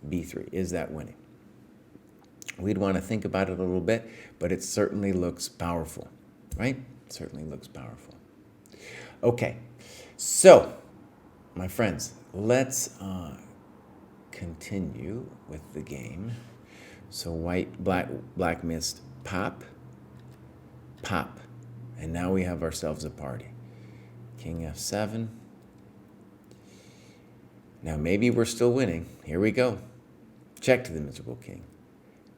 Speaker 1: b3. Is that winning? We'd want to think about it a little bit, but it certainly looks powerful, right? It certainly looks powerful. Okay, so, my friends, let's continue with the game. So black missed pop, pop. And now we have ourselves a party. King f7. Now maybe we're still winning. Here we go. Check to the miserable king.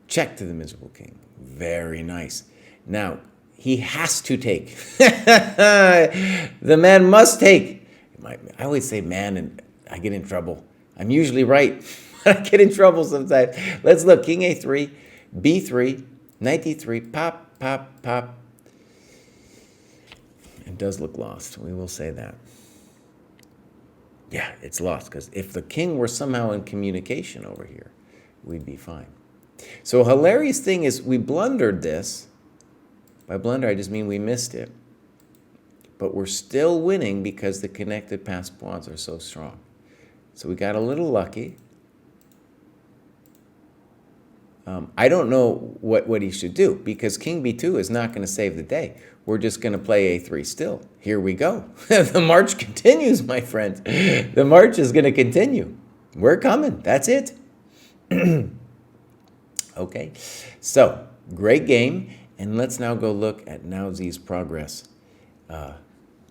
Speaker 1: Check to the miserable king. Very nice. Now, he has to take. The man must take. I always say man and I get in trouble. I'm usually right. I get in trouble sometimes. Let's look. King a3, b3, knight d3, pop, pop, pop. It does look lost. We will say that. Yeah, it's lost because if the king were somehow in communication over here, we'd be fine. So hilarious thing is we blundered this. By blunder, I just mean we missed it. But we're still winning because the connected passed pawns are so strong. So we got a little lucky. I don't know what he should do because king b2 is not going to save the day. We're just going to play a3 still. Here we go. The march continues, my friends. The march is going to continue. We're coming. That's it. Okay. So, great game. And let's now go look at Naozi's progress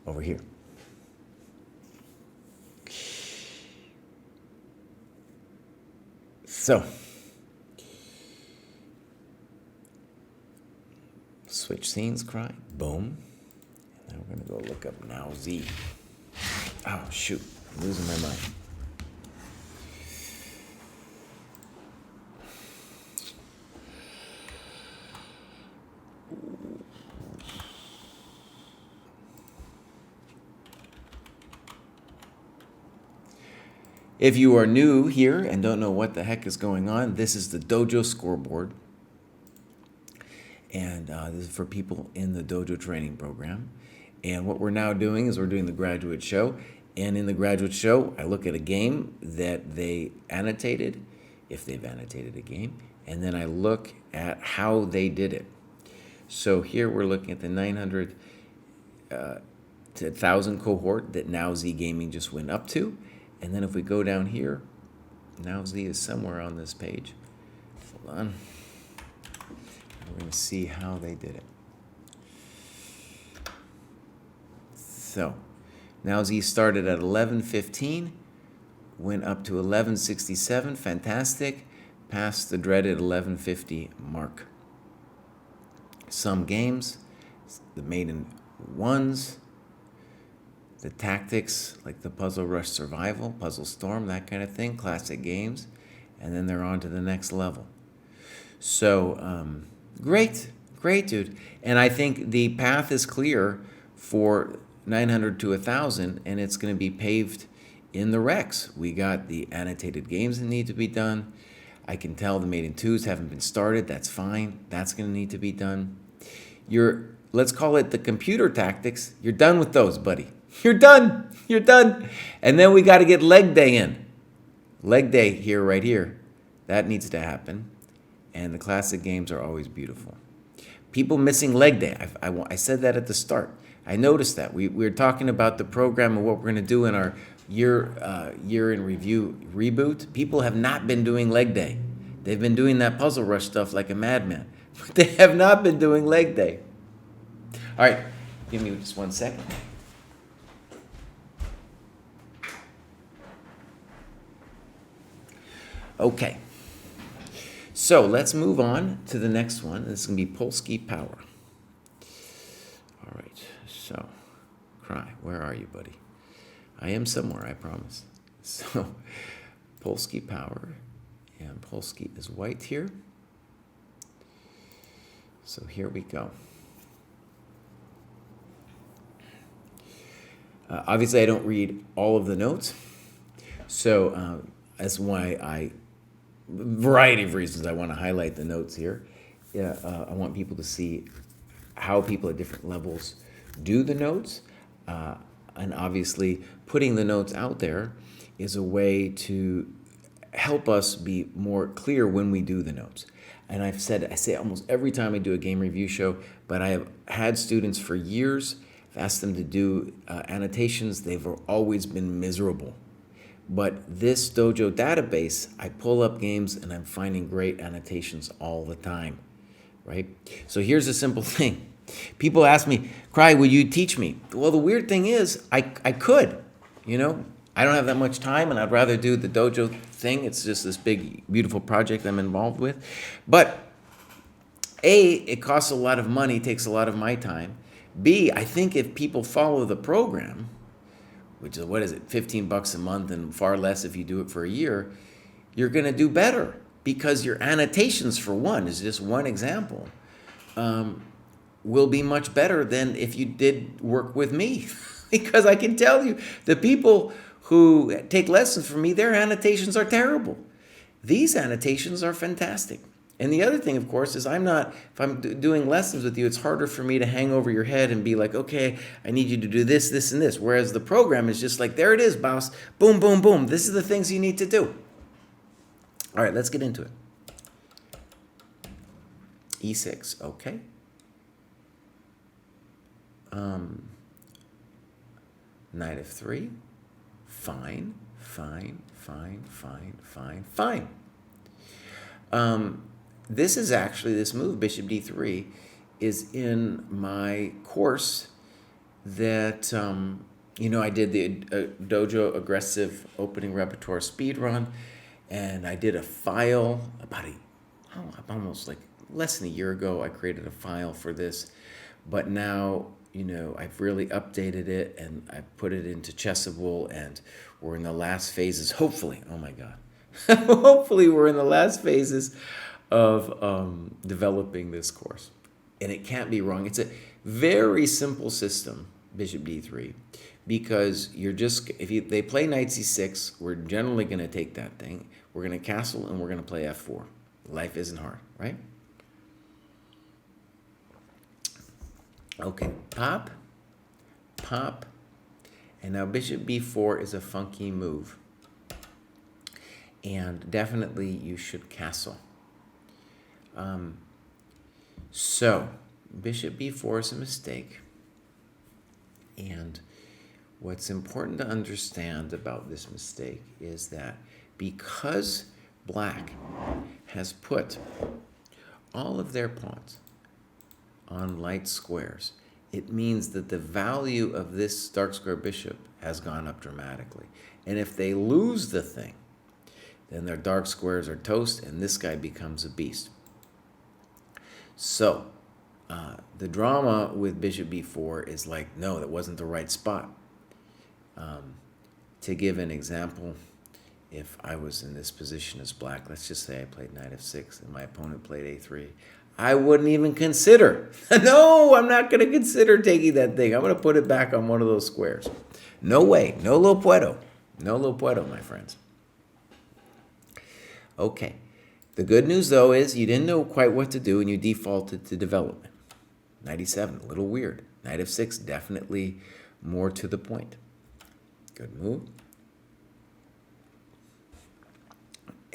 Speaker 1: over here. So, switch scenes, Kraai. Boom. And then we're going to go look up Naozi. Oh, shoot. I'm losing my mind. If you are new here and don't know what the heck is going on, this is the Dojo scoreboard. And this is for people in the Dojo training program. And what we're now doing is we're doing the graduate show. And in the graduate show, I look at a game that they annotated, if they've annotated a game, and then I look at how they did it. So here we're looking at the 900 to 1,000 cohort that Naozi Gaming just went up to. And then if we go down here, Naozi is somewhere on this page. Hold on. We're going to see how they did it. So, Naozi started at 11:15, went up to 11:67, fantastic, passed the dreaded 11:50 mark. Some games, the maiden ones, the tactics like the Puzzle Rush Survival, Puzzle Storm, that kind of thing, classic games, and then they're on to the next level. So, great, dude. And I think the path is clear for 900 to 1,000, and it's going to be paved in the Rex. We got the annotated games that need to be done. I can tell the maiden twos haven't been started. That's fine. That's going to need to be done. Let's call it the computer tactics. You're done with those, buddy. You're done. And then we got to get leg day in. Leg day here, right here. That needs to happen. And the classic games are always beautiful. People missing leg day. I said that at the start. I noticed that. We were talking about the program and what we're going to do in our year in review reboot. People have not been doing leg day. They've been doing that Puzzle Rush stuff like a madman. But they have not been doing leg day. All right. Give me just 1 second. Okay, so let's move on to the next one. This is going to be Polsky Power. All right, so, Kraai, where are you, buddy? I am somewhere, I promise. So, Polsky Power, and Polsky is white here. So here we go. Obviously, I don't read all of the notes, so that's why variety of reasons I want to highlight the notes here. I want people to see how people at different levels do the notes. And obviously, putting the notes out there is a way to help us be more clear when we do the notes. And I say almost every time I do a game review show, but I have had students for years. I've asked them to do annotations. They've always been miserable. But this Dojo database, I pull up games and I'm finding great annotations all the time, right? So here's a simple thing. People ask me, Kraai, will you teach me? Well, the weird thing is I could, I don't have that much time and I'd rather do the Dojo thing. It's just this big, beautiful project I'm involved with. But A, it costs a lot of money, takes a lot of my time. B, I think if people follow the program, which is, 15 bucks a month and far less if you do it for a year, you're going to do better because your annotations, for one, is just one example, will be much better than if you did work with me. Because I can tell you, the people who take lessons from me, their annotations are terrible. These annotations are fantastic. And the other thing, of course, is if I'm doing lessons with you, it's harder for me to hang over your head and be like, okay, I need you to do this, this, and this. Whereas the program is just like, there it is, boss. Boom, boom, boom. This is the things you need to do. All right, let's get into it. E6, okay. Knight f3, fine, fine, fine, fine, fine, fine. This is actually, this move, bishop d3, is in my course that, I did the Dojo aggressive opening repertoire speed run, and I did a file almost like less than a year ago. I created a file for this, but now, I've really updated it and I put it into Chessable, and we're in the last phases, hopefully, oh my God. Hopefully we're in the last phases of developing this course. And it can't be wrong. It's a very simple system, bishop d3, because if they play knight c6, we're generally going to take that thing. We're going to castle and we're going to play f4. Life isn't hard, right? Okay, pop, pop, and now bishop b4 is a funky move. And definitely you should castle. So bishop b4 is a mistake. And what's important to understand about this mistake is that because black has put all of their pawns on light squares, it means that the value of this dark square bishop has gone up dramatically. And if they lose the thing, then their dark squares are toast, and this guy becomes a beast. So, the drama with bishop b4 is like, no, that wasn't the right spot. To give an example, if I was in this position as black, let's just say I played knight f6 and my opponent played a3, I wouldn't even consider. No, I'm not going to consider taking that thing. I'm going to put it back on one of those squares. No way. No lo puedo. No lo puedo, my friends. Okay. The good news, though, is you didn't know quite what to do and you defaulted to development. Knight e7, a little weird. Knight f6, definitely more to the point. Good move.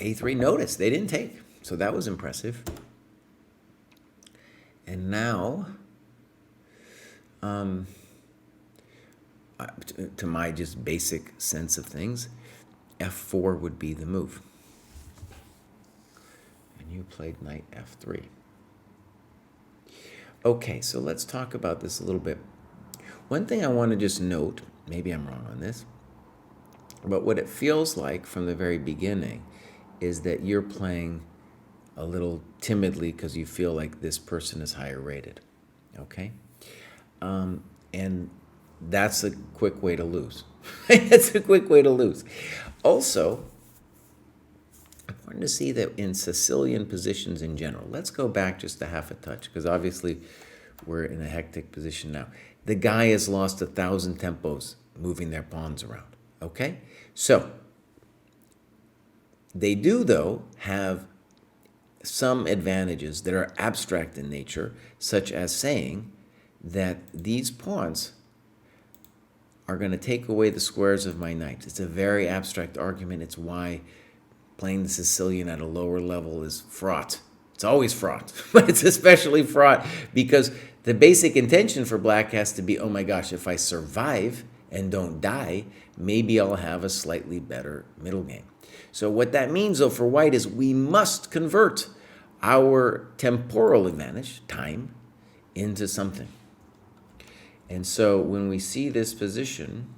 Speaker 1: a3, notice, they didn't take. So that was impressive. And now, to my just basic sense of things, f4 would be the move. And you played knight f3. Okay, so let's talk about this a little bit. One thing I want to just note, maybe I'm wrong on this, but what it feels like from the very beginning is that you're playing a little timidly because you feel like this person is higher rated, okay? And that's a quick way to lose. It's a quick way to lose. Also, important to see that in Sicilian positions in general, let's go back just a half a touch, because obviously we're in a hectic position now. The guy has lost 1,000 tempos moving their pawns around, okay? So, they do, though, have some advantages that are abstract in nature, such as saying that these pawns are going to take away the squares of my knight. It's a very abstract argument. It's why playing the Sicilian at a lower level is fraught. It's always fraught, but it's especially fraught because the basic intention for black has to be, oh my gosh, if I survive and don't die, maybe I'll have a slightly better middle game. So what that means, though, for white is we must convert our temporal advantage, time, into something. And so when we see this position,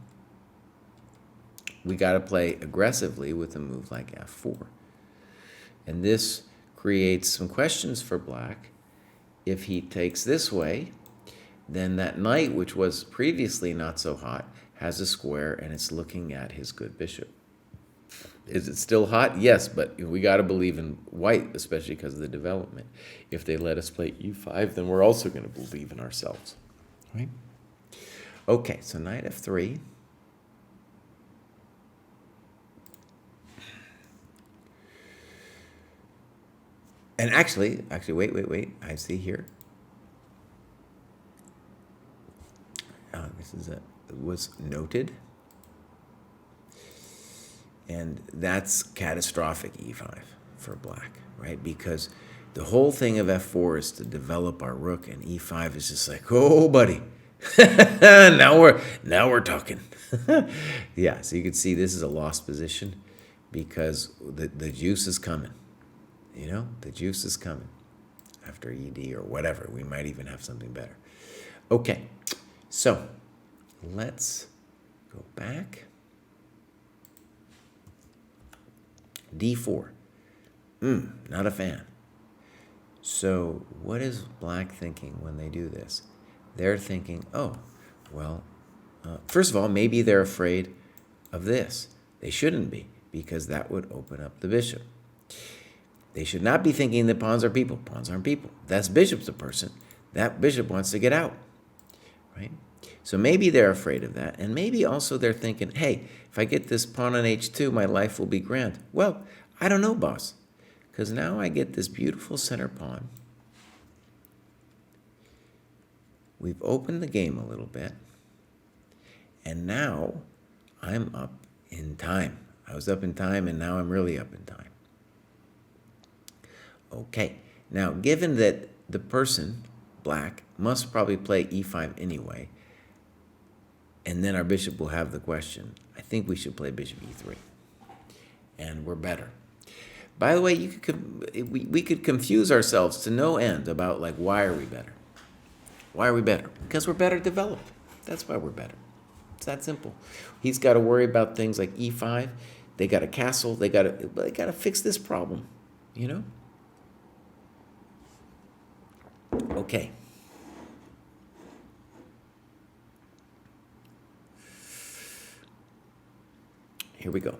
Speaker 1: we got to play aggressively with a move like f4. And this creates some questions for black. If he takes this way, then that knight, which was previously not so hot, has a square and it's looking at his good bishop. Is it still hot? Yes, but we got to believe in white, especially because of the development. If they let us play e5, then we're also going to believe in ourselves, right? Okay, so knight f3. And actually, wait. I see here. This is was noted. And that's catastrophic e5 for black, right? Because the whole thing of f4 is to develop our rook, and e5 is just like, oh, buddy, now we're talking. Yeah, so you can see this is a lost position because the juice is coming. You know, the juice is coming after ed or whatever. We might even have something better. Okay, so let's go back. d4. Not a fan. So what is black thinking when they do this? They're thinking, oh, well, first of all, maybe they're afraid of this. They shouldn't be, because that would open up the bishop. They should not be thinking that pawns are people. Pawns aren't people. That's bishop's a person. That bishop wants to get out, right? So maybe they're afraid of that. And maybe also they're thinking, hey, if I get this pawn on h2, my life will be grand. Well, I don't know, boss, because now I get this beautiful center pawn. We've opened the game a little bit. And now I'm up in time. I was up in time, and now I'm really up in time. Okay, now given that the person, black, must probably play e5 anyway, and then our bishop will have the question, I think we should play bishop e3. And we're better. By the way, we could confuse ourselves to no end about, like, why are we better? Why are we better? Because we're better developed. That's why we're better. It's that simple. He's got to worry about things like e5. They got a castle. They got to fix this problem, you know? Okay. Here we go.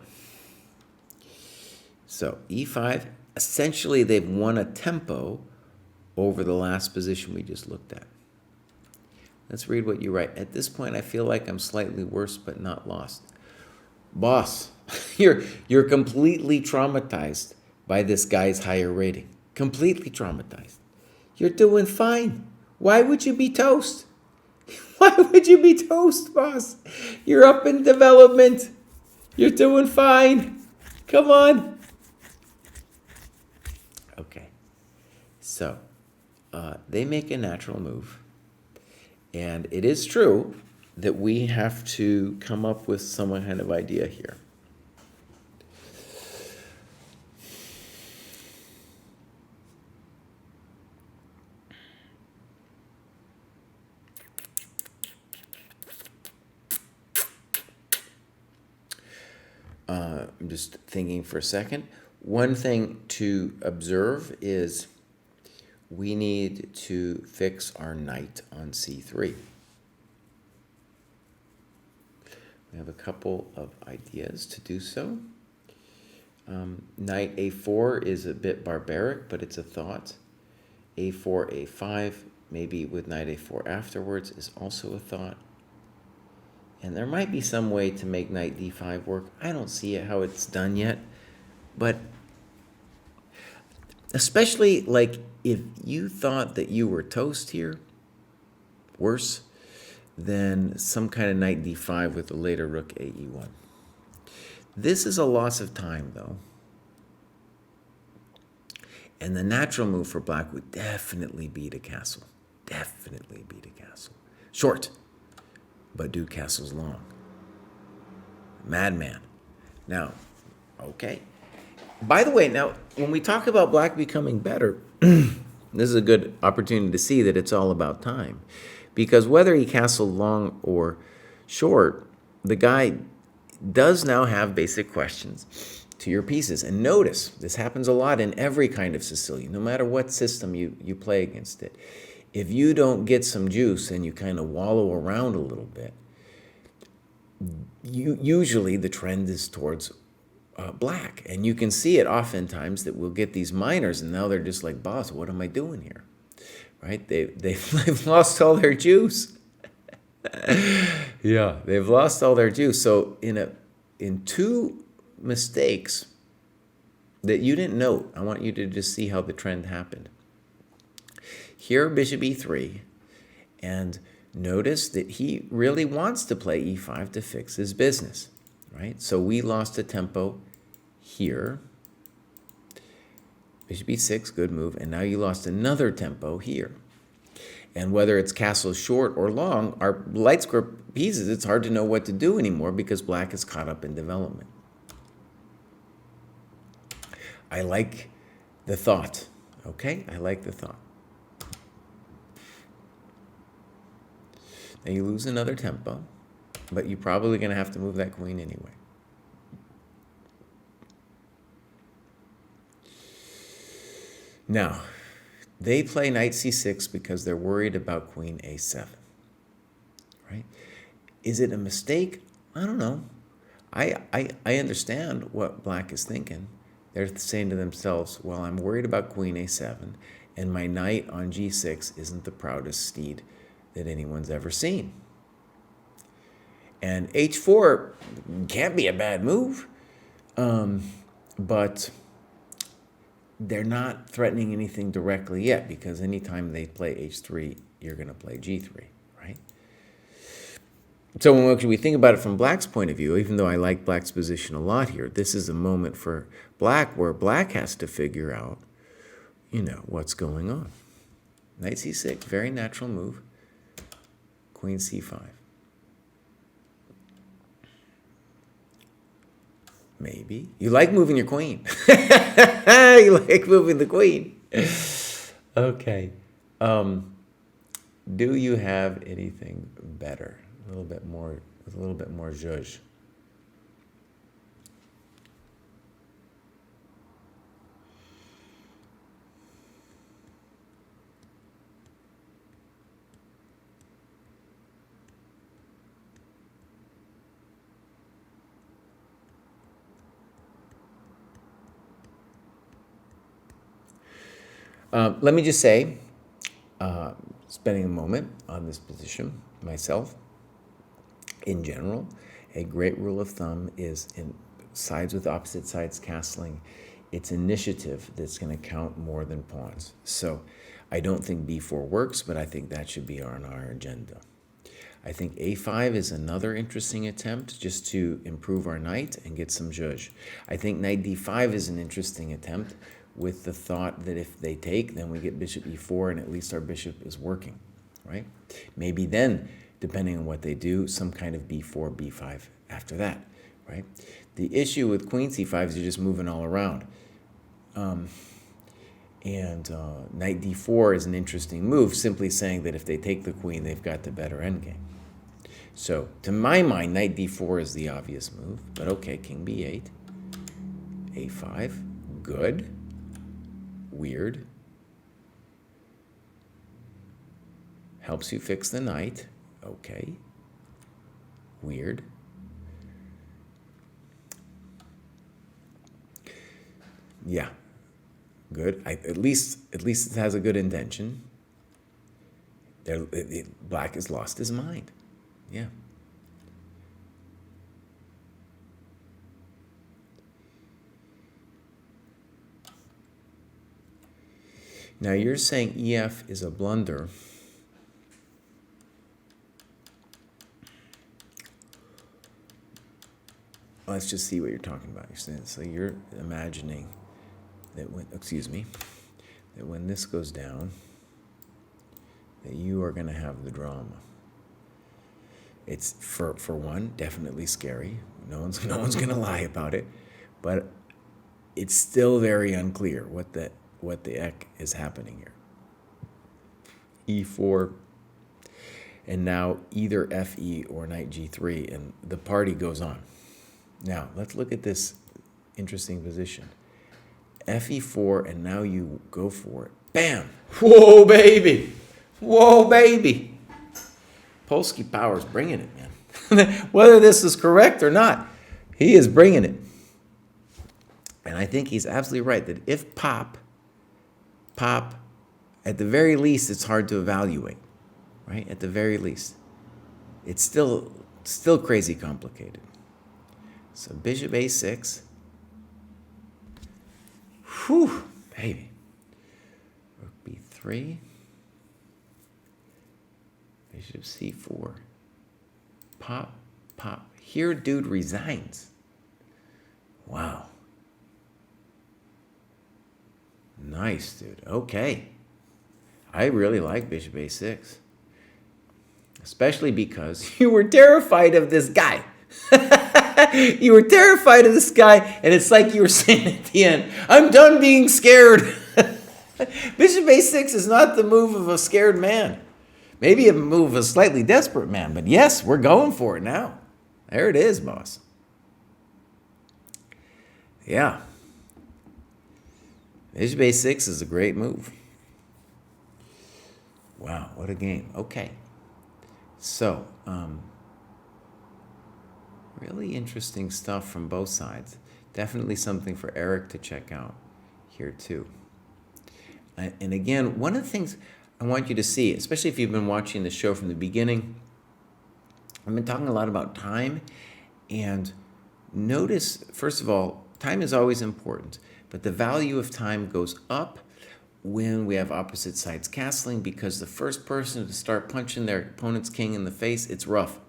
Speaker 1: So e5, essentially they've won a tempo over the last position we just looked at. Let's read what you write. At this point, I feel like I'm slightly worse, but not lost. Boss, you're completely traumatized by this guy's higher rating. Completely traumatized. You're doing fine. Why would you be toast? Why would you be toast, boss? You're up in development. You're doing fine. Come on. Okay. So, they make a natural move. And it is true that we have to come up with some kind of idea here. I'm just thinking for a second. One thing to observe is we need to fix our knight on c3. We have a couple of ideas to do so. Knight a4 is a bit barbaric, but it's a thought. a4, a5, maybe with knight a4 afterwards, is also a thought. And there might be some way to make knight d5 work. I don't see how it's done yet, but especially like if you thought that you were toast here, worse than some kind of knight d5 with a later rook ae1. This is a loss of time, though. And the natural move for black would definitely be to castle. Definitely be to castle. Short, but do castles long. Madman. Now, okay. By the way, now, when we talk about black becoming better, this is a good opportunity to see that it's all about time. Because whether he castled long or short, the guy does now have basic questions to your pieces. And notice, this happens a lot in every kind of Sicilian, no matter what system you play against it. If you don't get some juice and you kind of wallow around a little bit, usually the trend is towards black. And you can see it oftentimes that we'll get these minors and now they're just like, boss, what am I doing here? Right? They've lost all their juice. Yeah, they've lost all their juice. So in two mistakes, that you didn't note. I want you to just see how the trend happened. Here, bishop e3, and notice that he really wants to play e5 to fix his business, right? So we lost a tempo here. Bishop e6, good move, and now you lost another tempo here. And whether it's castle short or long, our light square pieces, it's hard to know what to do anymore because black is caught up in development. I like the thought, okay? I like the thought. Now you lose another tempo, but you're probably going to have to move that queen anyway. Now, they play knight c6 because they're worried about queen a7, right? Is it a mistake? I don't know. I understand what black is thinking. They're saying to themselves, well, I'm worried about queen a7, and my knight on g6 isn't the proudest steed that anyone's ever seen. And h4 can't be a bad move, but they're not threatening anything directly yet, because anytime they play h3, you're going to play g3, right? So when we think about it from black's point of view, even though I like black's position a lot here, this is a moment for black where black has to figure out, what's going on. Knight c6, very natural move. Queen c5. Maybe. You like moving your queen. You like moving the queen. Okay. Do you have anything better? A little bit more, with a little bit more zhuzh. Let me just say, spending a moment on this position myself, in general, a great rule of thumb is in sides with opposite sides castling, it's initiative that's going to count more than pawns. So I don't think b4 works, but I think that should be on our agenda. I think a5 is another interesting attempt just to improve our knight and get some zhuzh. I think knight d5 is an interesting attempt with the thought that if they take, then we get bishop e4 and at least our bishop is working, right? Maybe then, depending on what they do, some kind of b4, b5 after that, right? The issue with queen c5 is you're just moving all around. Knight d4 is an interesting move, simply saying that if they take the queen, they've got the better endgame. So, to my mind, knight d4 is the obvious move, but okay, king b8, a5, good, weird, helps you fix the knight, okay, weird. Yeah, good. At least it has a good intention. Black has lost his mind. Yeah. Now you're saying EF is a blunder. Let's just see what you're talking about. So you're imagining that when this goes down, that you are going to have the drama. It's for one definitely scary. No one's going to lie about it, but it's still very unclear what the heck is happening here. E4, and now either FE or knight G3, and the party goes on. Now let's look at this interesting position. FE4, and now you go for it. Bam! Whoa, baby! Whoa, baby! Polsky Power's bringing it, man. Whether this is correct or not, he is bringing it. And I think he's absolutely right that if pop, at the very least, it's hard to evaluate, right? At the very least. It's still crazy complicated. So bishop a6. Whew, baby. Rook b3. Bishop c4. Pop, pop. Here, dude resigns. Wow. Nice, dude. Okay. I really like bishop a6. Especially because you were terrified of this guy. You were terrified of this guy, and it's like you were saying at the end, I'm done being scared. Bishop a6 is not the move of a scared man. Maybe a move of a slightly desperate man, but yes, we're going for it now. There it is, boss. Yeah. Bishop a6 is a great move. Wow, what a game. Okay. So, really interesting stuff from both sides. Definitely something for Eric to check out here too. And again, one of the things I want you to see, especially if you've been watching the show from the beginning, I've been talking a lot about time. And notice, first of all, time is always important, but the value of time goes up when we have opposite sides castling, because the first person to start punching their opponent's king in the face, it's rough.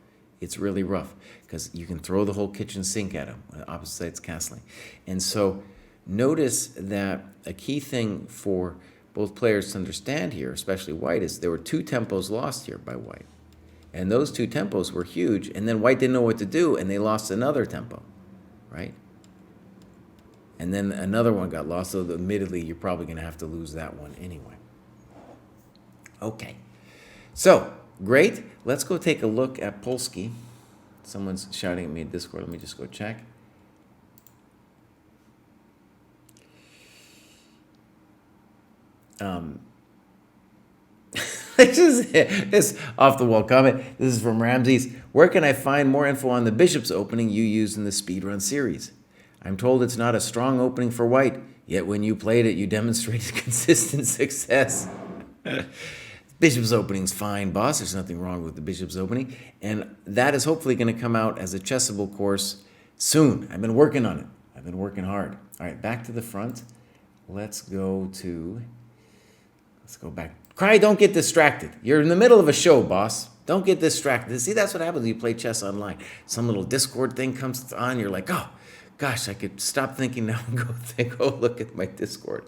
Speaker 1: It's really rough because you can throw the whole kitchen sink at him when opposite sides castling. And so notice that a key thing for both players to understand here, especially white, is there were 2 tempos lost here by white. And those 2 tempos were huge, and then white didn't know what to do, and they lost another tempo, right? And then another one got lost, so admittedly, you're probably going to have to lose that one anyway. Okay. So, great. Let's go take a look at Polsky. Someone's shouting at me in Discord. Let me just go check. This off-the-wall comment. This is from Ramses. Where can I find more info on the bishop's opening you used in the speedrun series? I'm told it's not a strong opening for white, yet when you played it, you demonstrated consistent success. Bishop's opening's fine, boss. There's nothing wrong with the bishop's opening. And that is hopefully going to come out as a Chessable course soon. I've been working on it. I've been working hard. All right, back to the front. Let's go back. Kraai, don't get distracted. You're in the middle of a show, boss. Don't get distracted. See, that's what happens when you play chess online. Some little Discord thing comes on. You're like, oh, gosh, I could stop thinking now and go look at my Discord.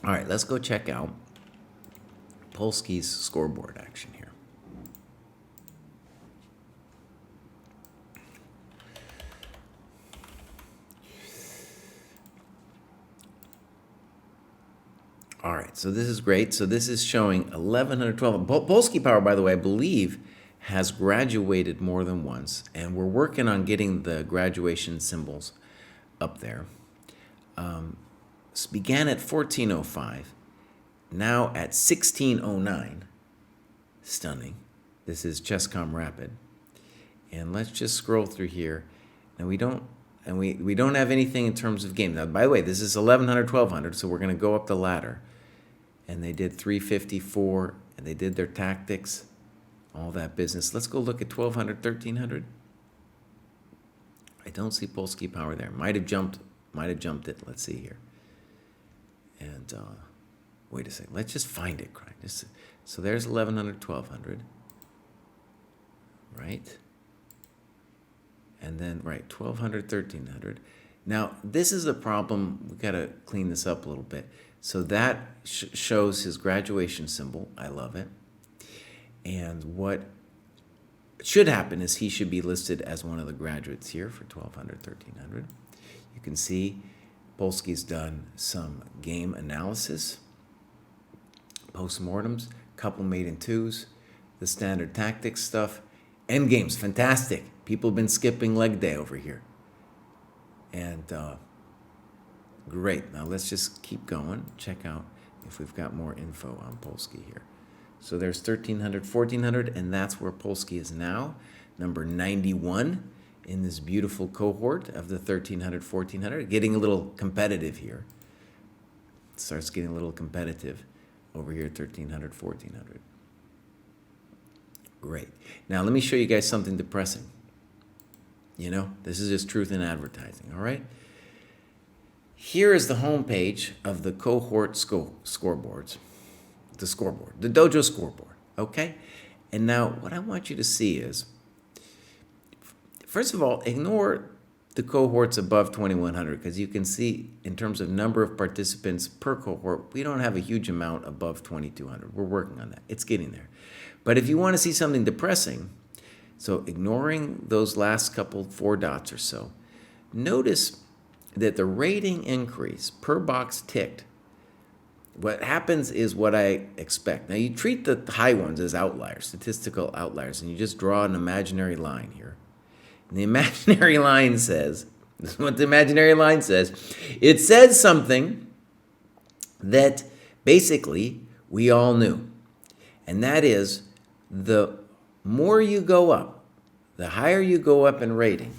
Speaker 1: All right, let's go check out Polsky's scoreboard action here. All right, so this is great. So this is showing 1112. Polsky Power, by the way, I believe has graduated more than once, and we're working on getting the graduation symbols up there. Began at 1405, now at 1609. Stunning. This is Chess.com Rapid. And let's just scroll through here. And we don't have anything in terms of game. Now, by the way, this is 1100, 1200, so we're going to go up the ladder. And they did 354, and they did their tactics, all that business. Let's go look at 1200, 1300. I don't see Polsky Power there. Might have jumped it. Let's see here. And wait a second. Let's just find it, Kraai. So there's 1100, 1200. Right? And then, right, 1200, 1300. Now, this is a problem. We've got to clean this up a little bit. So that shows his graduation symbol. I love it. And what should happen is he should be listed as one of the graduates here for 1200, 1300. You can see Polsky's done some game analysis, postmortems, couple made in twos, the standard tactics stuff, endgames, fantastic. People have been skipping leg day over here. And great. Now let's just keep going. Check out if we've got more info on Polsky here. So there's 1300, 1400, and that's where Polsky is now, number 91 in this beautiful cohort of the 1300, 1400. Getting a little competitive here. It starts getting a little competitive over here at 1300, 1400. Great. Now let me show you guys something depressing. You know, this is just truth in advertising, all right? Here is the home page of the cohort scoreboards, the dojo scoreboard, okay? And now what I want you to see is, first of all, ignore the cohorts above 2,100 because you can see in terms of number of participants per cohort, we don't have a huge amount above 2,200. We're working on that. It's getting there. But if you want to see something depressing, so ignoring those last couple 4 dots or so, notice that the rating increase per box ticked. What happens is what I expect. Now you treat the high ones as outliers, statistical outliers, and you just draw an imaginary line here. And the imaginary line says, this is what the imaginary line says. It says something that basically we all knew. And that is, the more you go up, the higher you go up in rating,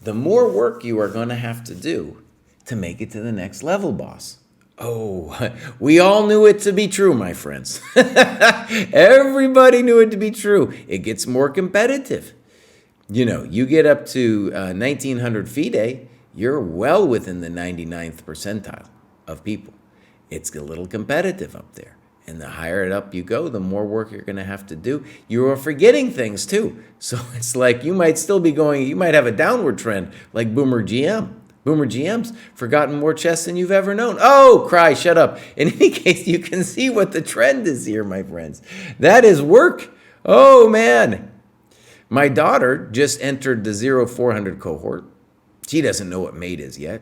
Speaker 1: the more work you are going to have to do to make it to the next level, boss. Oh, we all knew it to be true, my friends. Everybody knew it to be true. It gets more competitive. You know, you get up to 1,900 FIDE, you're well within the 99th percentile of people. It's a little competitive up there. And the higher up you go, the more work you're going to have to do. You are forgetting things too. So it's like you might still be going, you might have a downward trend like Boomer GM. Boomer GM's forgotten more chess than you've ever known. Oh, Kraai, shut up. In any case, you can see what the trend is here, my friends. That is work. Oh, man. My daughter just entered the 0400 cohort. She doesn't know what mate is yet.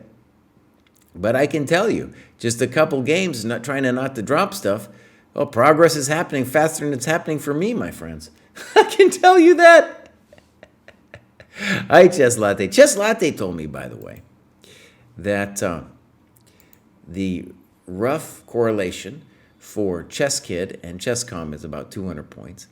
Speaker 1: But I can tell you, just a couple games, not trying to drop stuff, well, progress is happening faster than it's happening for me, my friends. I can tell you that. Hi, Chess Latte. Chess Latte told me, by the way, that the rough correlation for Chess Kid and ChessCom is about 200 points.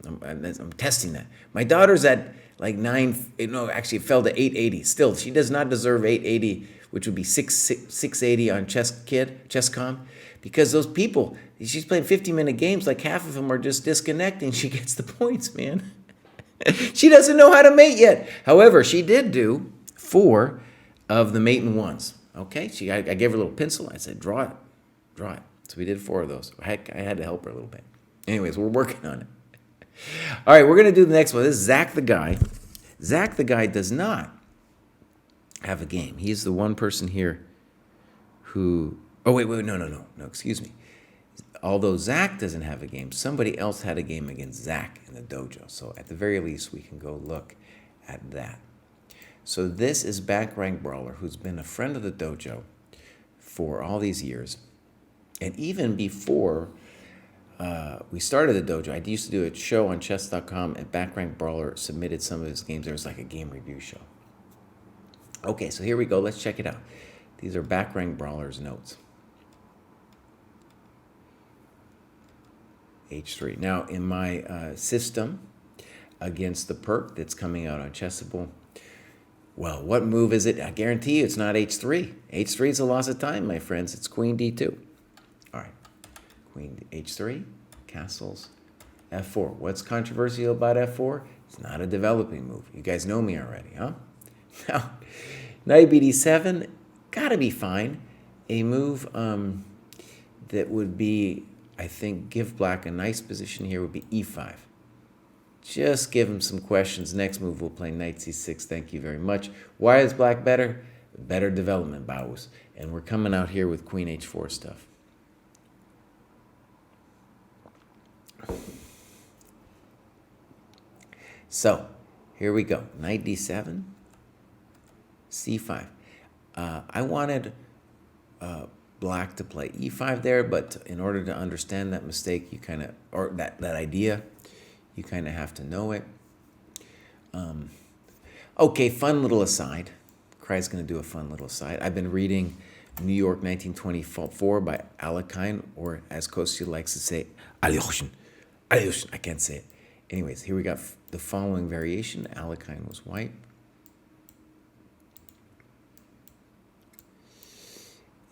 Speaker 1: I'm testing that. My daughter's at like 9, no, actually it fell to 880. Still, she does not deserve 880, which would be 680 on ChessCom, because those people, she's playing 50-minute games, like half of them are just disconnecting. She gets the points, man. She doesn't know how to mate yet. However, she did do 4 of the mate in ones. Okay, I gave her a little pencil. I said, draw it. So we did 4 of those. I had to help her a little bit. Anyways, we're working on it. All right, we're going to do the next one. This is Zach the Guy. Zach the Guy does not have a game. He's the one person here who... Oh, wait, no, excuse me. Although Zach doesn't have a game, somebody else had a game against Zach in the dojo. So at the very least, we can go look at that. So this is Back Rank Brawler, who's been a friend of the dojo for all these years. And even before we started the dojo, I used to do a show on chess.com, and Back Rank Brawler submitted some of his games. There was like a game review show. Okay, so here we go. Let's check it out. These are Back Rank Brawler's notes. H3. Now, in my system against the perk that's coming out on Chessable, well, what move is it? I guarantee you it's not H3. H3 is a loss of time, my friends. It's Queen D2. All right. Queen H3, castles, F4. What's controversial about F4? It's not a developing move. You guys know me already, huh? Now, Knight BD7, gotta be fine. A move that would be, I think, give black a nice position here would be E5. Just give him some questions. Next move, we'll play Knight C6. Thank you very much. Why is black better? Better development, Baus. And we're coming out here with Queen H4 stuff. So, here we go. Knight D7, C5. I wanted black to play E5 there, but in order to understand that mistake, you kind of, or that idea, you kind of have to know it. Okay, fun little aside. Krai's going to do a fun little aside. I've been reading New York 1924 by Alekhine, or as Kostya likes to say, Alyoshin. Alyoshin, I can't say it. Anyways, here we got the following variation. Alekhine was white.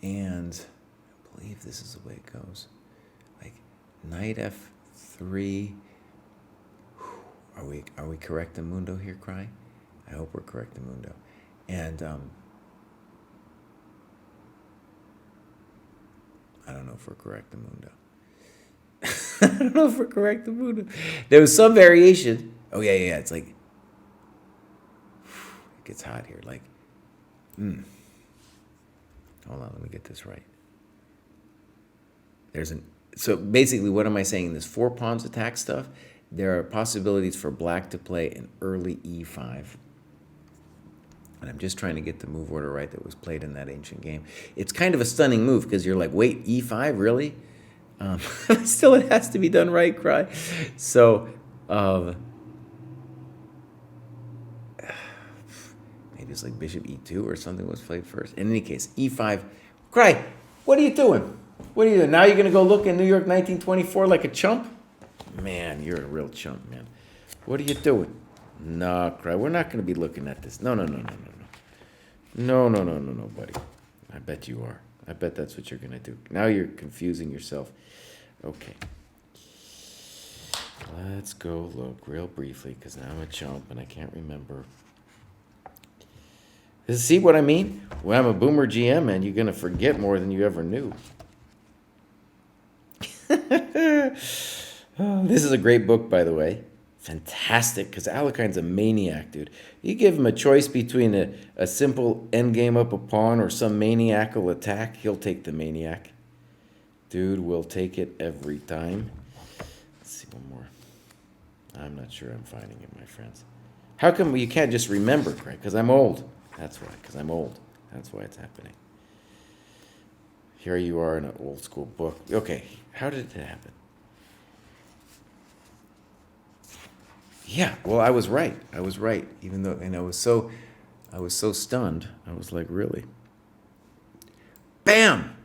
Speaker 1: And I believe this is the way it goes. Like Knight F3. Are we correct in Mundo here, Kraai? I hope we're correct in Mundo. And I don't know if we're correct, Mundo. I don't know if we're correct, Mundo. There was some variation. Oh, yeah. It's like, it gets hot here. Like, hold on, let me get this right. So basically, what am I saying? This 4 pawns attack stuff, there are possibilities for black to play an early e5. And I'm just trying to get the move order right that was played in that ancient game. It's kind of a stunning move because you're like, wait, e5, really? Still, it has to be done right, Kraai. So, maybe it's like bishop e2 or something was played first. In any case, e5. Kraai, what are you doing? What are you doing? Now you're going to go look in New York 1924 like a chump? Man, you're a real chump, man. What are you doing? No, Kraai, we're not going to be looking at this. No, buddy. I bet you are. I bet that's what you're going to do. Now you're confusing yourself. Okay. Let's go look real briefly because now I'm a chump and I can't remember. See what I mean? When I'm a boomer GM, man, you're going to forget more than you ever knew. This is a great book, by the way. Fantastic, because Alekine's a maniac, dude. You give him a choice between a simple endgame up a pawn or some maniacal attack, he'll take the maniac. Dude will take it every time. Let's see one more. I'm not sure I'm finding it, my friends. How come you can't just remember, Kraai? Because I'm old. That's why, because I'm old. That's why it's happening. Here you are in an old school book. Okay, how did it happen? Yeah, well, I was right. Even though, and I was so stunned. I was like, really? Bam!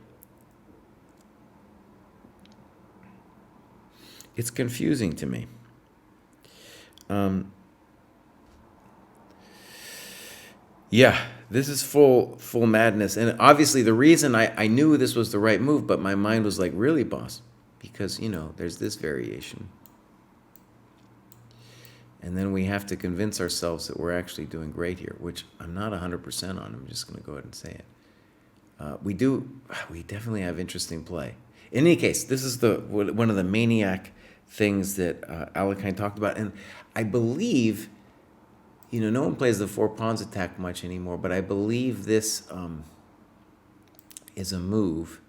Speaker 1: It's confusing to me. Yeah, this is full madness. And obviously the reason I knew this was the right move, but my mind was like, really, boss? Because, there's this variation. And then we have to convince ourselves that we're actually doing great here, which I'm not 100% on. I'm just going to go ahead and say it. We definitely have interesting play. In any case, this is one of the maniac things that Alekine talked about. And I believe, no one plays the 4 pawns attack much anymore, but I believe this is a move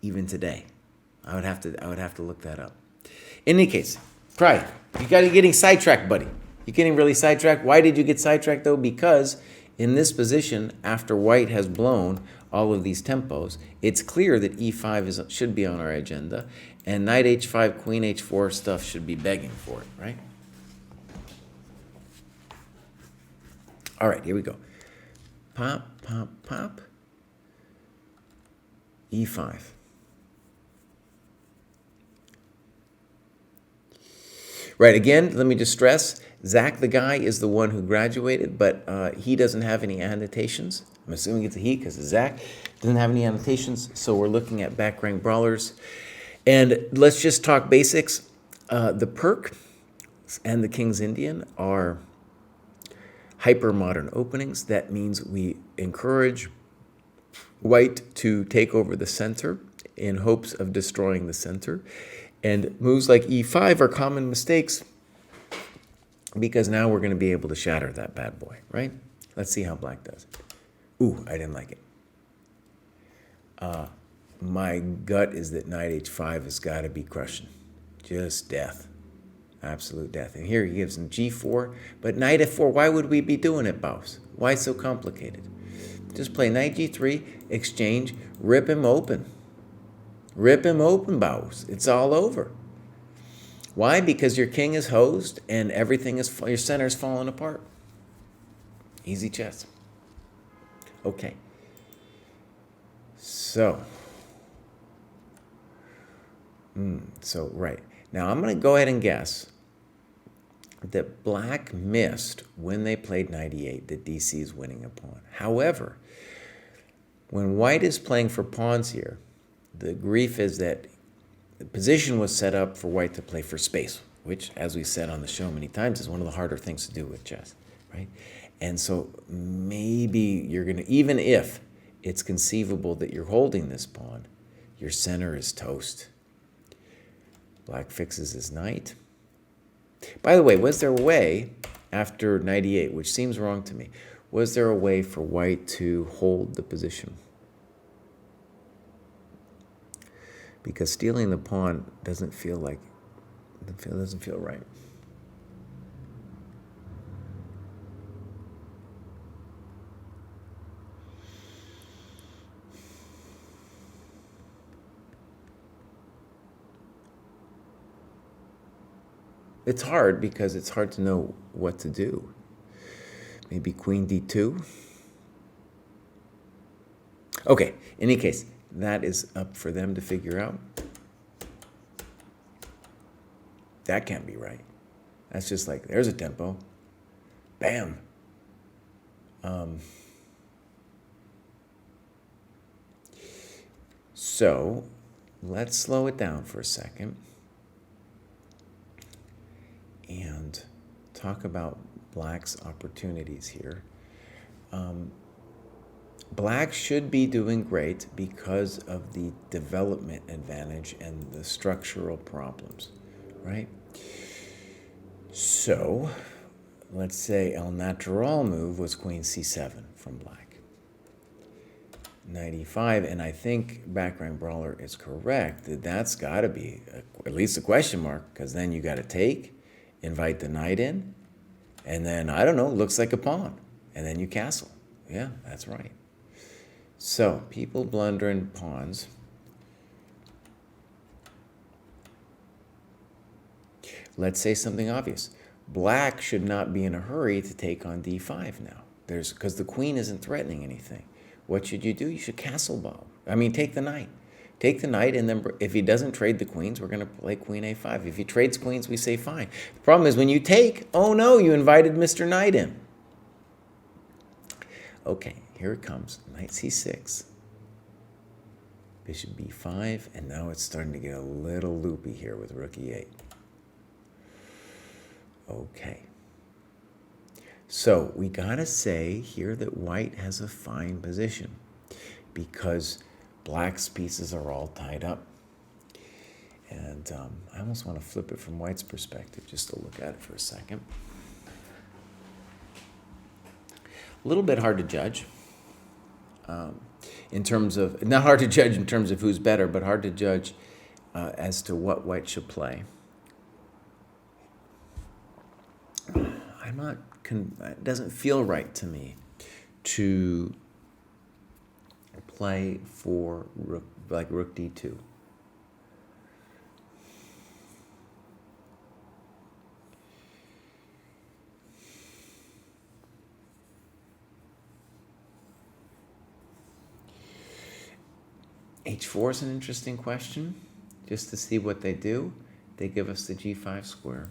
Speaker 1: even today. I would have to look that up. In any case, Kraai, you got getting sidetracked, buddy. You're getting really sidetracked. Why did you get sidetracked, though? Because in this position, after white has blown all of these tempos, it's clear that e5 should be on our agenda, and knight h5, queen h4 stuff should be begging for it, right? All right, here we go. Pop, pop, pop. e5. Right, again, let me just stress, Zach the guy is the one who graduated, but he doesn't have any annotations. I'm assuming it's a he because Zach doesn't have any annotations, so we're looking at back rank brawlers. And let's just talk basics. The Perk and the King's Indian are hyper-modern openings. That means we encourage white to take over the center in hopes of destroying the center. And moves like e5 are common mistakes because now we're going to be able to shatter that bad boy, right? Let's see how black does. Ooh, I didn't like it. My gut is that knight h5 has got to be crushing. Just death. Absolute death. And here he gives him g4, but knight f4, why would we be doing it, boss? Why so complicated? Just play knight g3, exchange, rip him open. Rip him open, boss. It's all over. Why? Because your king is hosed and your center is falling apart. Easy chess. Okay. So, right. Now I'm going to go ahead and guess that black missed when they played knight e8 that DC is winning a pawn. However, when white is playing for pawns here, the grief is that the position was set up for white to play for space, which, as we said on the show many times, is one of the harder things to do with chess, right? And so maybe you're going to, even if it's conceivable that you're holding this pawn, Your center is toast. Black fixes his knight. By the way, was there a way after knight e8, which seems wrong to me, was there a way for white to hold the position? Because stealing the pawn doesn't feel right. It's hard because it's hard to know what to do. Maybe queen d2. Okay, in any case, that is up for them to figure out. That can't be right. That's just like, there's a tempo. Bam. So let's slow it down for a second and talk about Black's opportunities here. Black should be doing great because of the development advantage and the structural problems, right? So let's say El Natural move was queen c7 from Black. Knight e5, and I think Background Brawler is correct that that's got to be at least a question mark, because then you got to take, invite the knight in, and then, I don't know, looks like a pawn, and then you castle. Yeah, that's right. So, people blundering pawns. Let's say something obvious. Black should not be in a hurry to take on d5 now, because the queen isn't threatening anything. What should you do? You should castle bomb. Take the knight. Take the knight, and then if he doesn't trade the queens, we're going to play queen a5. If he trades queens, we say fine. The problem is when you take, oh no, you invited Mr. Knight in. Okay, here it comes. Knight c6. Bishop b5, and now it's starting to get a little loopy here with rook e8. Okay. So we gotta say here that white has a fine position because Black's pieces are all tied up. And I almost want to flip it from white's perspective just to look at it for a second. A little bit hard to judge in terms of, not hard to judge in terms of who's better, but hard to judge as to what white should play. It doesn't feel right to me to play for rook d2. h4 is an interesting question, just to see what they do. They give us the g5 square.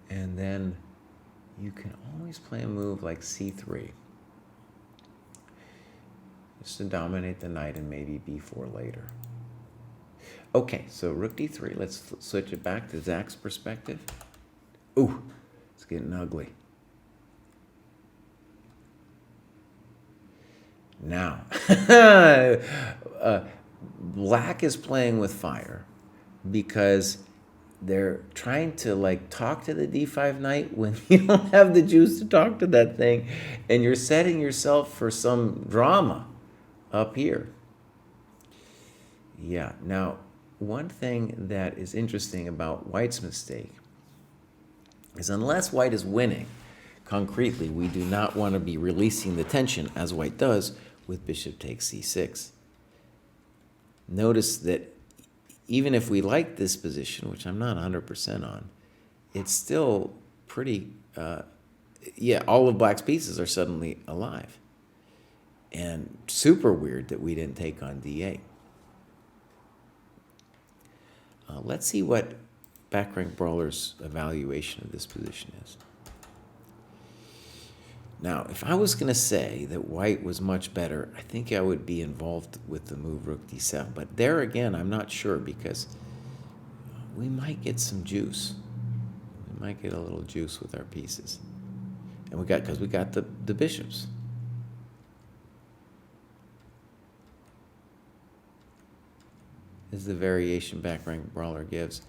Speaker 1: And then you can always play a move like c3, just to dominate the knight, and maybe b4 later. Okay, so rook d3. Let's switch it back to Zach's perspective. Ooh, it's getting ugly. Now, Black is playing with fire because they're trying to talk to the d5 knight when you don't have the juice to talk to that thing, and you're setting yourself for some drama up here. Yeah, now one thing that is interesting about white's mistake is unless white is winning concretely, we do not want to be releasing the tension as white does with bishop takes c6. Notice that even if we like this position, which I'm not 100% on, it's still pretty, all of Black's pieces are suddenly alive. And super weird that we didn't take on d8. Let's see what Backrank Brawler's evaluation of this position is. Now, if I was going to say that white was much better, I think I would be involved with the move rook d7. But there again, I'm not sure because we might get some juice. We might get a little juice with our pieces. And because we got the bishops. This is the variation back rank brawler gives.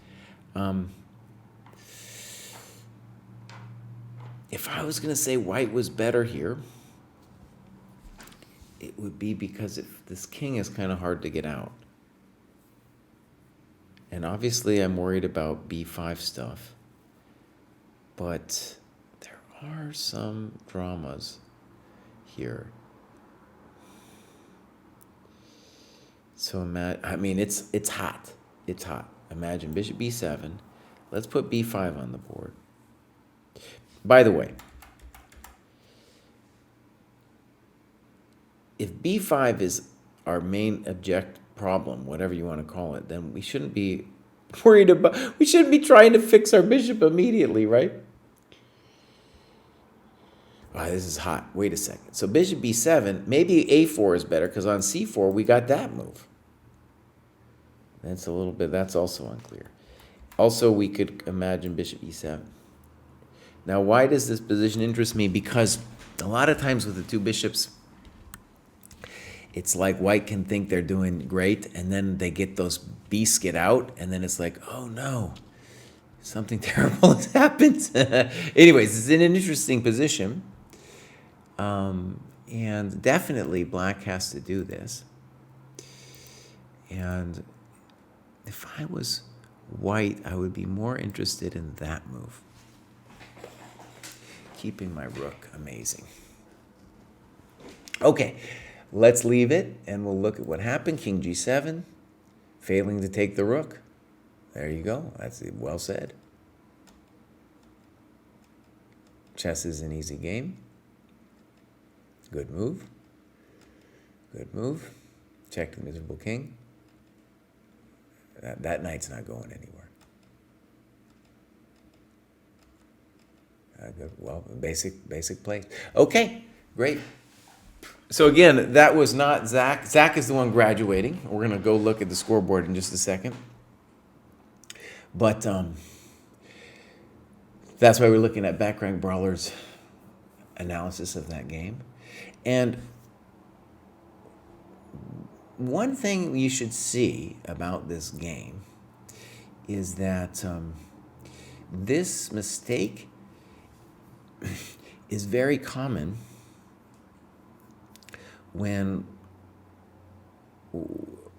Speaker 1: If I was going to say white was better here, it would be because if this king is kind of hard to get out. And obviously I'm worried about b5 stuff. But there are some dramas here. So I mean, it's hot. It's hot. Imagine bishop b7. Let's put b5 on the board. By the way, if b5 is our main problem, whatever you want to call it, then we shouldn't be worried about, we shouldn't be trying to fix our bishop immediately, right? Oh, this is hot. Wait a second. So bishop b7, maybe a4 is better because on c4 we got that move. That's that's also unclear. Also, we could imagine bishop e7. Now, why does this position interest me? Because a lot of times with the two bishops, it's like white can think they're doing great, and then they get those beasts get out, and then it's like, oh no, something terrible has happened. Anyways, it's in an interesting position. And definitely black has to do this. And if I was white, I would be more interested in that move. Keeping my rook amazing. Okay, let's leave it and we'll look at what happened. King g7, failing to take the rook. There you go. That's well said. Chess is an easy game. Good move. Good move. Check the miserable king. That knight's not going anywhere. Good. Well, basic play. Okay, great. So again, that was not Zach. Zach is the one graduating. We're going to go look at the scoreboard in just a second. But that's why we're looking at Back Rank Brawler's analysis of that game. And one thing you should see about this game is that this mistake is very common when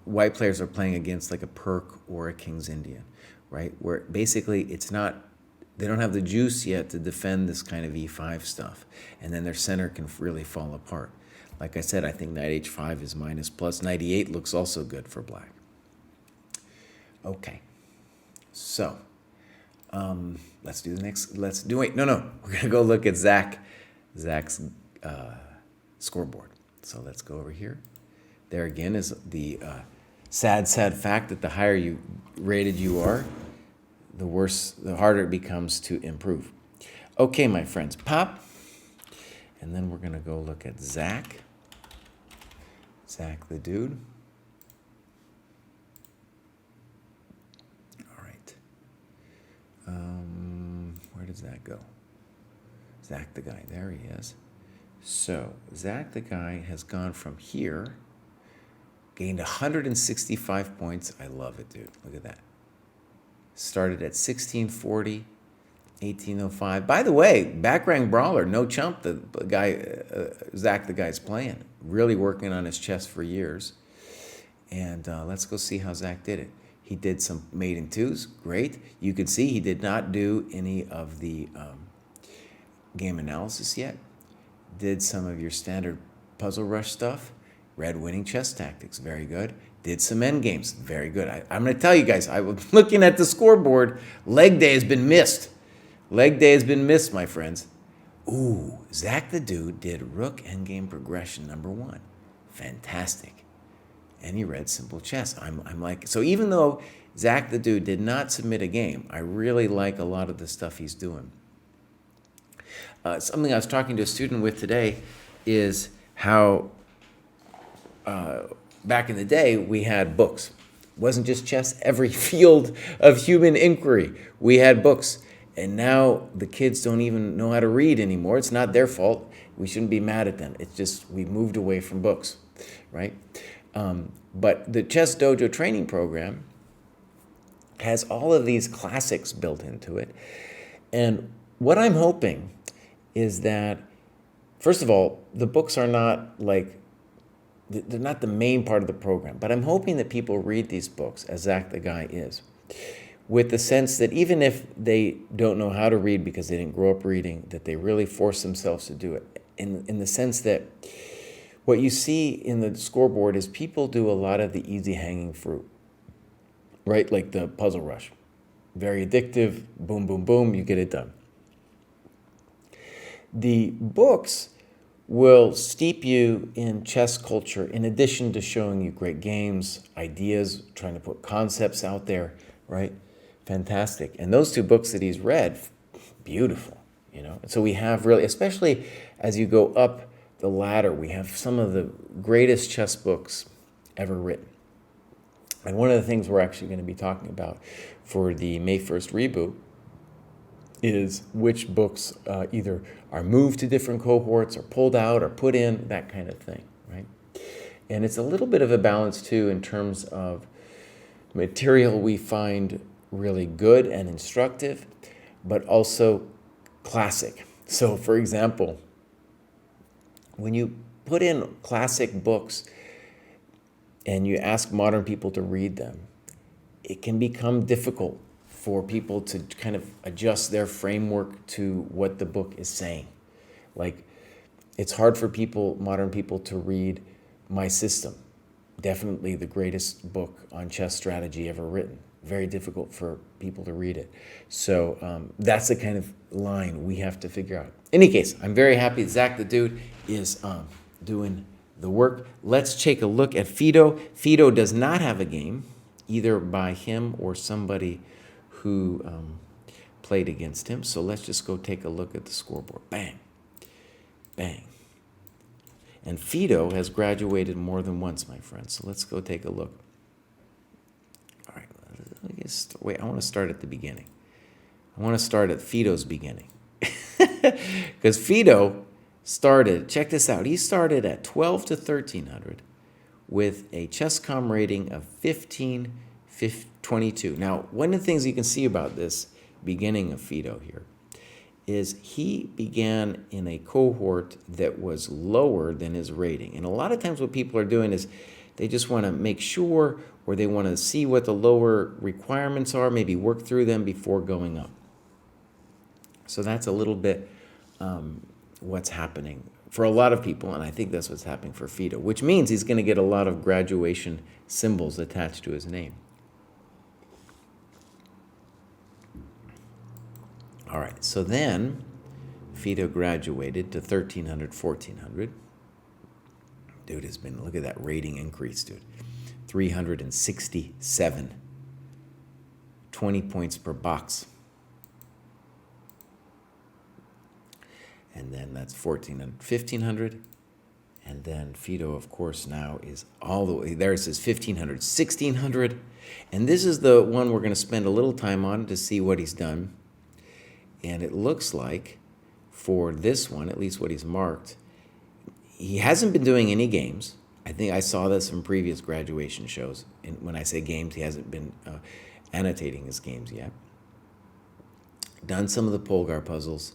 Speaker 1: white players are playing against like a Perk or a King's Indian, right? Where basically they don't have the juice yet to defend this kind of e5 stuff, and then their center can really fall apart. Like I said, I think knight h5 is minus plus. Knight e8 looks also good for black. Okay, so let's do the next. Wait, no. We're gonna go look at Zach's scoreboard. So let's go over here. There again is the sad fact that the higher you rated you are, the harder it becomes to improve. Okay, my friends, pop. And then we're gonna go look at Zach. Zach the dude. All right. Where does that go? Zach the guy, there he is. So Zach the guy has gone from here, gained 165 points. I love it, dude. Look at that. Started at 1640, 1805. By the way, Back Rank Brawler, no chump, the guy, Zach the guy's playing. Really working on his chess for years. And let's go see how Zach did it. He did some maiden twos, great. You can see he did not do any of the game analysis yet. Did some of your standard puzzle rush stuff. Read Winning Chess Tactics, very good. Did some end games, very good. I'm going to tell you guys, I was looking at the scoreboard. Leg day has been missed. Leg day has been missed, my friends. Ooh, Zach the dude did Rook Endgame Progression #1. Fantastic. And he read Simple Chess. I'm like, so even though Zach the dude did not submit a game, I really like a lot of the stuff he's doing. Something I was talking to a student with today is how back in the day we had books. It wasn't just chess. Every field of human inquiry, we had books. And now the kids don't even know how to read anymore. It's not their fault. We shouldn't be mad at them. It's just we moved away from books, right? But the Chess Dojo training program has all of these classics built into it. And what I'm hoping is that, first of all, the books are not like, they're not the main part of the program, but I'm hoping that people read these books, as Zach the Guy is, with the sense that even if they don't know how to read because they didn't grow up reading, that they really force themselves to do it. In the sense that what you see in the scoreboard is people do a lot of the easy hanging fruit, right? Like the puzzle rush. Very addictive, boom, boom, boom, you get it done. The books will steep you in chess culture in addition to showing you great games, ideas, trying to put concepts out there, right? Fantastic. And those two books that he's read, beautiful, you know? And so we have really, especially as you go up the ladder, we have some of the greatest chess books ever written. And one of the things we're actually going to be talking about for the May 1st reboot is which books either are moved to different cohorts or pulled out or put in, that kind of thing, right? And it's a little bit of a balance, too, in terms of material we find really good and instructive, but also classic. So, for example, when you put in classic books and you ask modern people to read them, it can become difficult for people to kind of adjust their framework to what the book is saying. Like, it's hard for people, modern people, to read My System. Definitely the greatest book on chess strategy ever written. Very difficult for people to read it. So that's the kind of line we have to figure out. In any case, I'm very happy that Zach the Dude is doing the work. Let's take a look at Fido. Fido does not have a game, either by him or somebody who played against him. So let's just go take a look at the scoreboard. Bang, bang. And Fido has graduated more than once, my friend. So let's go take a look. All right, wait, I want to start at the beginning. I want to start at Fido's beginning. Because Fido started, check this out, he started at 12 to 1300 with a ChessCom rating of 1522. Now, one of the things you can see about this beginning of Fido here is he began in a cohort that was lower than his rating. And a lot of times what people are doing is they just want to make sure, or they want to see what the lower requirements are, maybe work through them before going up. So that's a little bit what's happening for a lot of people, and I think that's what's happening for Fido, which means he's going to get a lot of graduation symbols attached to his name. All right, so then Fido graduated to 1300, 1400. Dude has been, look at that rating increase, dude. 367. 20 points per box. And then that's 1400, 1500. And then Fido, of course, now is all the way, there it says 1500, 1600. And this is the one we're going to spend a little time on to see what he's done. And it looks like for this one, at least what he's marked, he hasn't been doing any games. I think I saw this from previous graduation shows. And when I say games, he hasn't been annotating his games yet. Done some of the Polgar puzzles.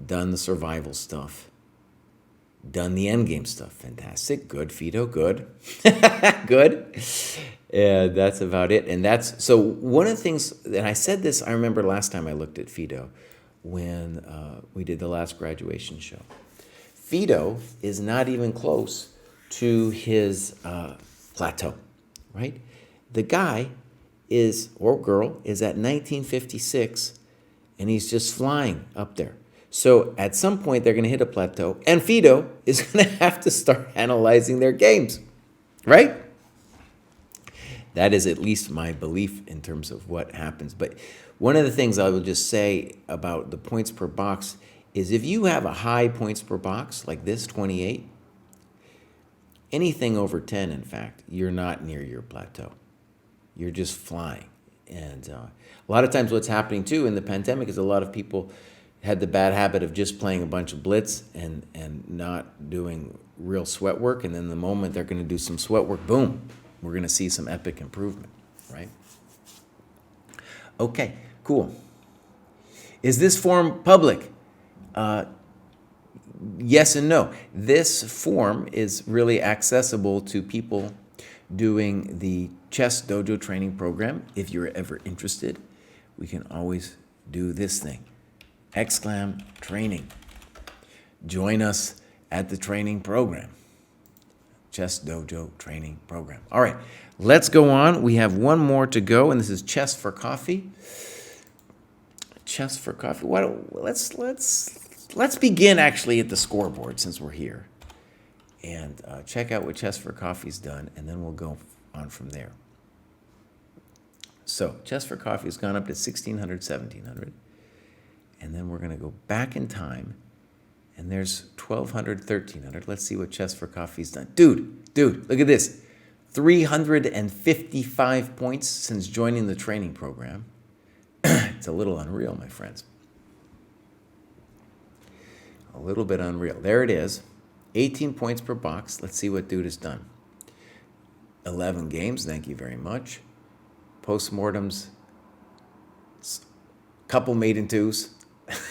Speaker 1: Done the survival stuff. Done the endgame stuff. Fantastic. Good, Fido. Good. Good. And that's about it. And that's, so one of the things, and I said this, I remember last time I looked at Fido when we did the last graduation show. Fido is not even close to his plateau, right? The guy is, or girl, is at 1956, and he's just flying up there. So at some point, they're going to hit a plateau, and Fido is going to have to start analyzing their games, right? That is at least my belief in terms of what happens. But one of the things I will just say about the points per box is if you have a high points per box, like this, 28, anything over 10, in fact, you're not near your plateau. You're just flying. And a lot of times what's happening too in the pandemic is a lot of people had the bad habit of just playing a bunch of blitz and not doing real sweat work. And then the moment they're going to do some sweat work, boom, we're going to see some epic improvement, right? Okay, cool. Is this form public? Yes and no. This form is really accessible to people doing the Chess Dojo training program. If you're ever interested, we can always do this thing. Exclam training. Join us at the training program. Chess Dojo training program. All right, let's go on. We have one more to go, and this is Chess for Coffee. Chess for Coffee. Let's begin actually at the scoreboard since we're here, and check out what Chess for Coffee's done, and then we'll go on from there. So Chess for Coffee has gone up to 1600, 1700, and then we're going to go back in time, and there's 1200, 1300. Let's see what Chess for Coffee's done. Dude, look at this. 355 points since joining the training program. It's a little unreal, my friends. A little bit unreal. There it is. 18 points per box. Let's see what dude has done. 11 games. Thank you very much. Postmortems. Couple maiden twos.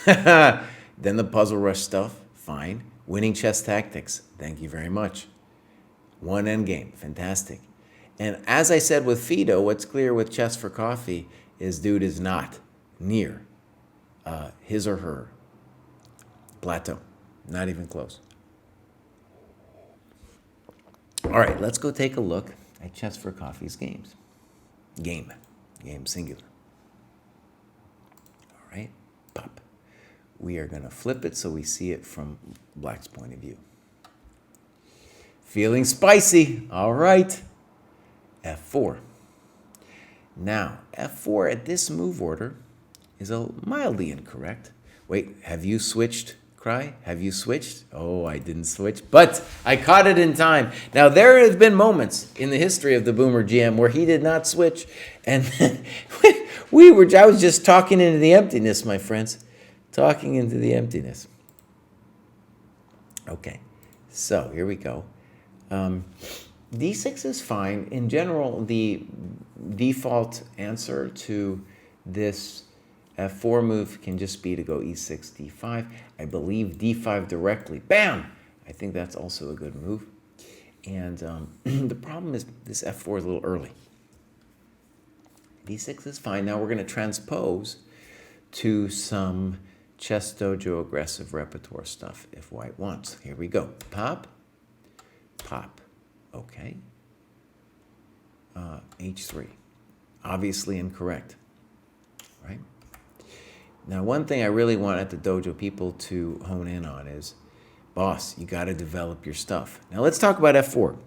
Speaker 1: Then the puzzle rush stuff. Fine. Winning chess tactics. Thank you very much. One end game. Fantastic. And as I said with Fido, what's clear with Chess for Coffee is dude is not near his or her plateau. Not even close. All right, let's go take a look at Chess for Coffee's games. Game singular. All right, pop. We are going to flip it so we see it from Black's point of view. Feeling spicy. All right. F4. Now, F4 at this move order is mildly incorrect. Wait, have you switched, Kraai? Have you switched? Oh, I didn't switch, but I caught it in time. Now, there have been moments in the history of the Boomer GM where he did not switch, and I was just talking into the emptiness, my friends. Talking into the emptiness. Okay, so here we go. D6 is fine. In general, the default answer to this F4 move can just be to go E6, D5. I believe D5 directly. Bam! I think that's also a good move. And the problem is this F4 is a little early. D6 is fine. Now we're going to transpose to some Chess Dojo aggressive repertoire stuff if white wants. Here we go. Pop. Pop. Okay. H3. Obviously incorrect, right? Now, one thing I really want at the dojo people to hone in on is, boss, you got to develop your stuff. Now, let's talk about F4.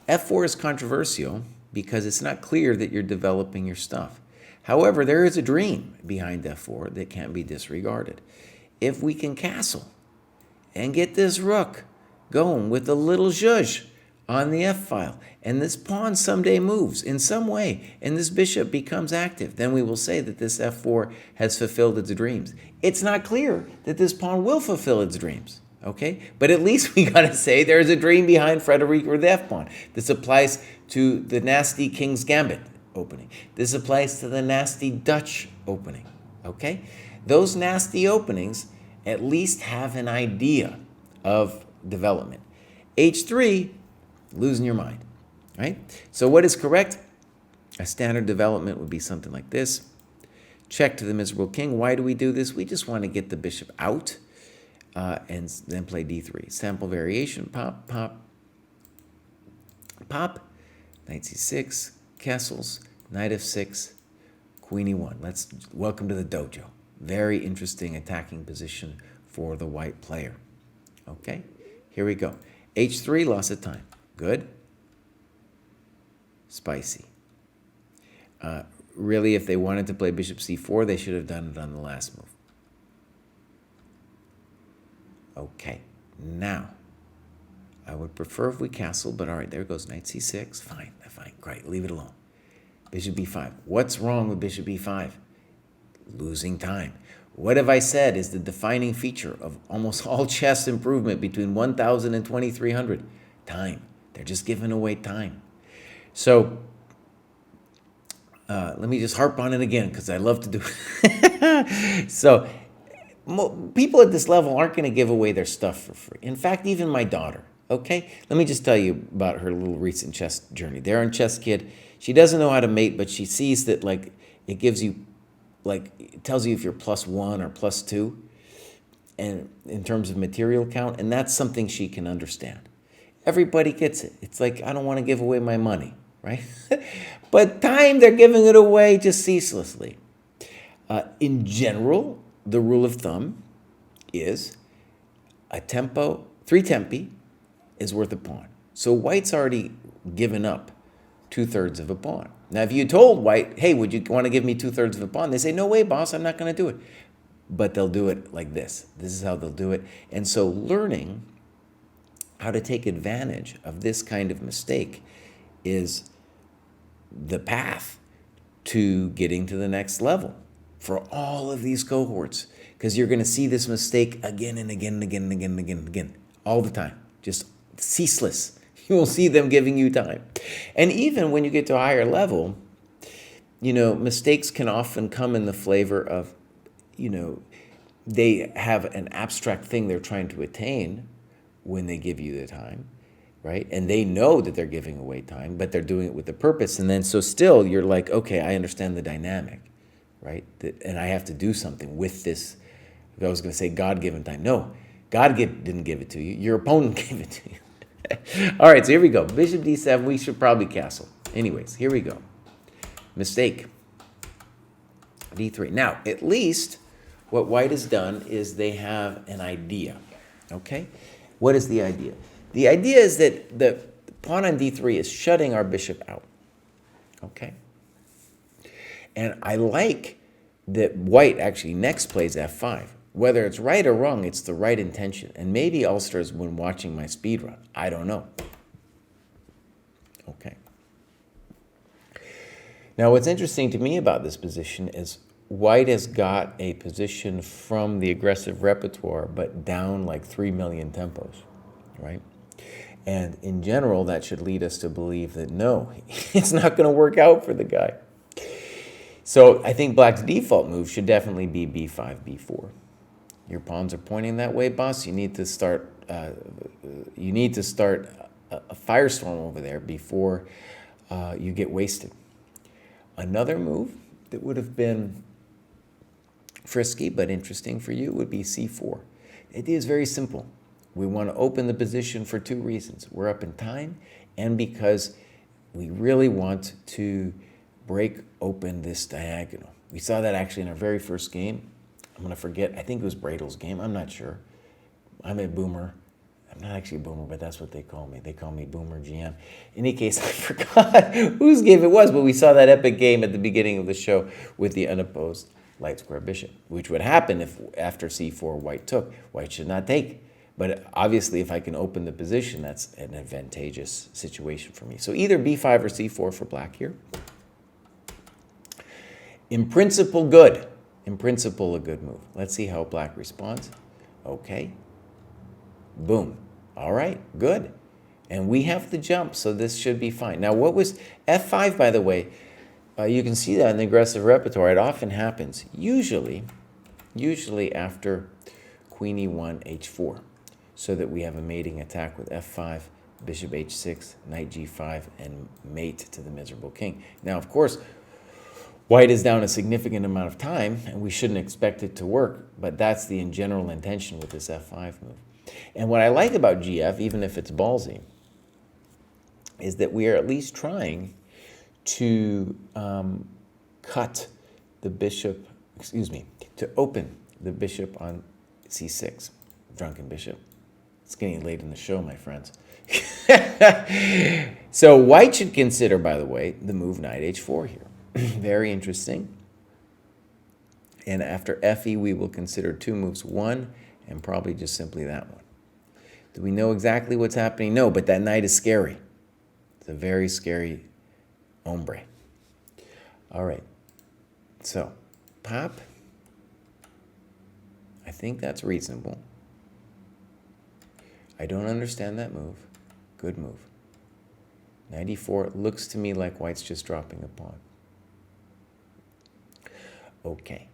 Speaker 1: F4 is controversial because it's not clear that you're developing your stuff. However, there is a dream behind F4 that can't be disregarded. If we can castle and get this rook going with a little zhuzh on the F-file, and this pawn someday moves in some way, and this bishop becomes active, then we will say that this F4 has fulfilled its dreams. It's not clear that this pawn will fulfill its dreams, okay? But at least we gotta say there's a dream behind Frederic or the F-pawn. This applies to the nasty King's Gambit opening. This applies to the nasty Dutch opening, okay? Those nasty openings at least have an idea of development. H3, losing your mind, right? So what is correct? A standard development would be something like this. Check to the miserable king. Why do we do this? We just want to get the bishop out and then play D3. Sample variation, pop, pop, pop. Knight C6, castles, knight F6, queen E1. Welcome to the dojo. Very interesting attacking position for the white player. Okay, here we go. H3, loss of time. Good. Spicy. Really, if they wanted to play bishop c4, they should have done it on the last move. Okay, now, I would prefer if we castle, but all right, there goes knight c6. Fine, fine, great, leave it alone. Bishop b5. What's wrong with bishop b5? Losing time. What have I said is the defining feature of almost all chess improvement between 1000 and 2300? Time. They're just giving away time. So let me just harp on it again because I love to do it. So people at this level aren't going to give away their stuff for free. In fact, even my daughter, okay? Let me just tell you about her little recent chess journey. They're on Chess Kid. She doesn't know how to mate, but she sees that, like, it gives you, like, it tells you if you're +1 or +2 and in terms of material count, and that's something she can understand. Everybody gets it. It's like, I don't want to give away my money, right? But time, they're giving it away just ceaselessly. In general, the rule of thumb is a tempo, 3 tempi is worth a pawn. So white's already given up 2/3 of a pawn. Now, if you told white, hey, would you want to give me 2/3 of a pawn? They say, no way, boss, I'm not going to do it. But they'll do it like this. This is how they'll do it. And so learning how to take advantage of this kind of mistake is the path to getting to the next level for all of these cohorts, because you're going to see this mistake again and again and again and again and again and again, all the time, just ceaseless. You will see them giving you time. And even when you get to a higher level, you know, mistakes can often come in the flavor of, you know, they have an abstract thing they're trying to attain when they give you the time, right? And they know that they're giving away time, but they're doing it with a purpose. And then so still you're like, okay, I understand the dynamic, right? And I have to do something with this. I was going to say God-given time. No, didn't give it to you. Your opponent gave it to you. All right, so here we go. Bishop d7, we should probably castle. Anyways, here we go. Mistake. d3. Now, at least what white has done is they have an idea, okay? What is the idea? The idea is that the pawn on d3 is shutting our bishop out, okay? And I like that white actually next plays f5. Whether it's right or wrong, it's the right intention. And maybe Ulster's when watching my speed run. I don't know. Okay. Now, what's interesting to me about this position is white has got a position from the aggressive repertoire, but down like 3 million tempos, right? And in general, that should lead us to believe that no, it's not going to work out for the guy. So I think black's default move should definitely be b5, b4. Your pawns are pointing that way, boss. You need to start. You need to start a firestorm over there before you get wasted. Another move that would have been frisky but interesting for you would be c4. The idea is very simple. We want to open the position for 2 reasons. We're up in time, and because we really want to break open this diagonal. We saw that actually in our very first game. I'm going to forget. I think it was Bradel's game. I'm not sure. I'm a boomer. I'm not actually a boomer, but that's what they call me. They call me Boomer GM. In any case, I forgot whose game it was, but we saw that epic game at the beginning of the show with the unopposed light square bishop, which would happen if after c4 white took. White should not take. But obviously, if I can open the position, that's an advantageous situation for me. So either b5 or c4 for black here. In principle, good. In principle, a good move. Let's see how black responds. Okay. Boom. All right, good. And we have the jump, so this should be fine. Now, what was f5, by the way? You can see that in the aggressive repertoire. It often happens, usually after queen e1, h4, so that we have a mating attack with f5, bishop h6, knight g5, and mate to the miserable king. Now, of course, white is down a significant amount of time, and we shouldn't expect it to work, but that's the general intention with this f5 move. And what I like about GF, even if it's ballsy, is that we are at least trying to cut the bishop, to open the bishop on c6, drunken bishop. It's getting late in the show, my friends. So white should consider, by the way, the move knight h4 here. Very interesting. And after fe, we will consider 2 moves, 1, and probably just simply that one. Do we know exactly what's happening? No, but that knight is scary. It's a very scary hombre. All right. So, pop. I think that's reasonable. I don't understand that move. Good move. 94 looks to me like white's just dropping a pawn. Okay.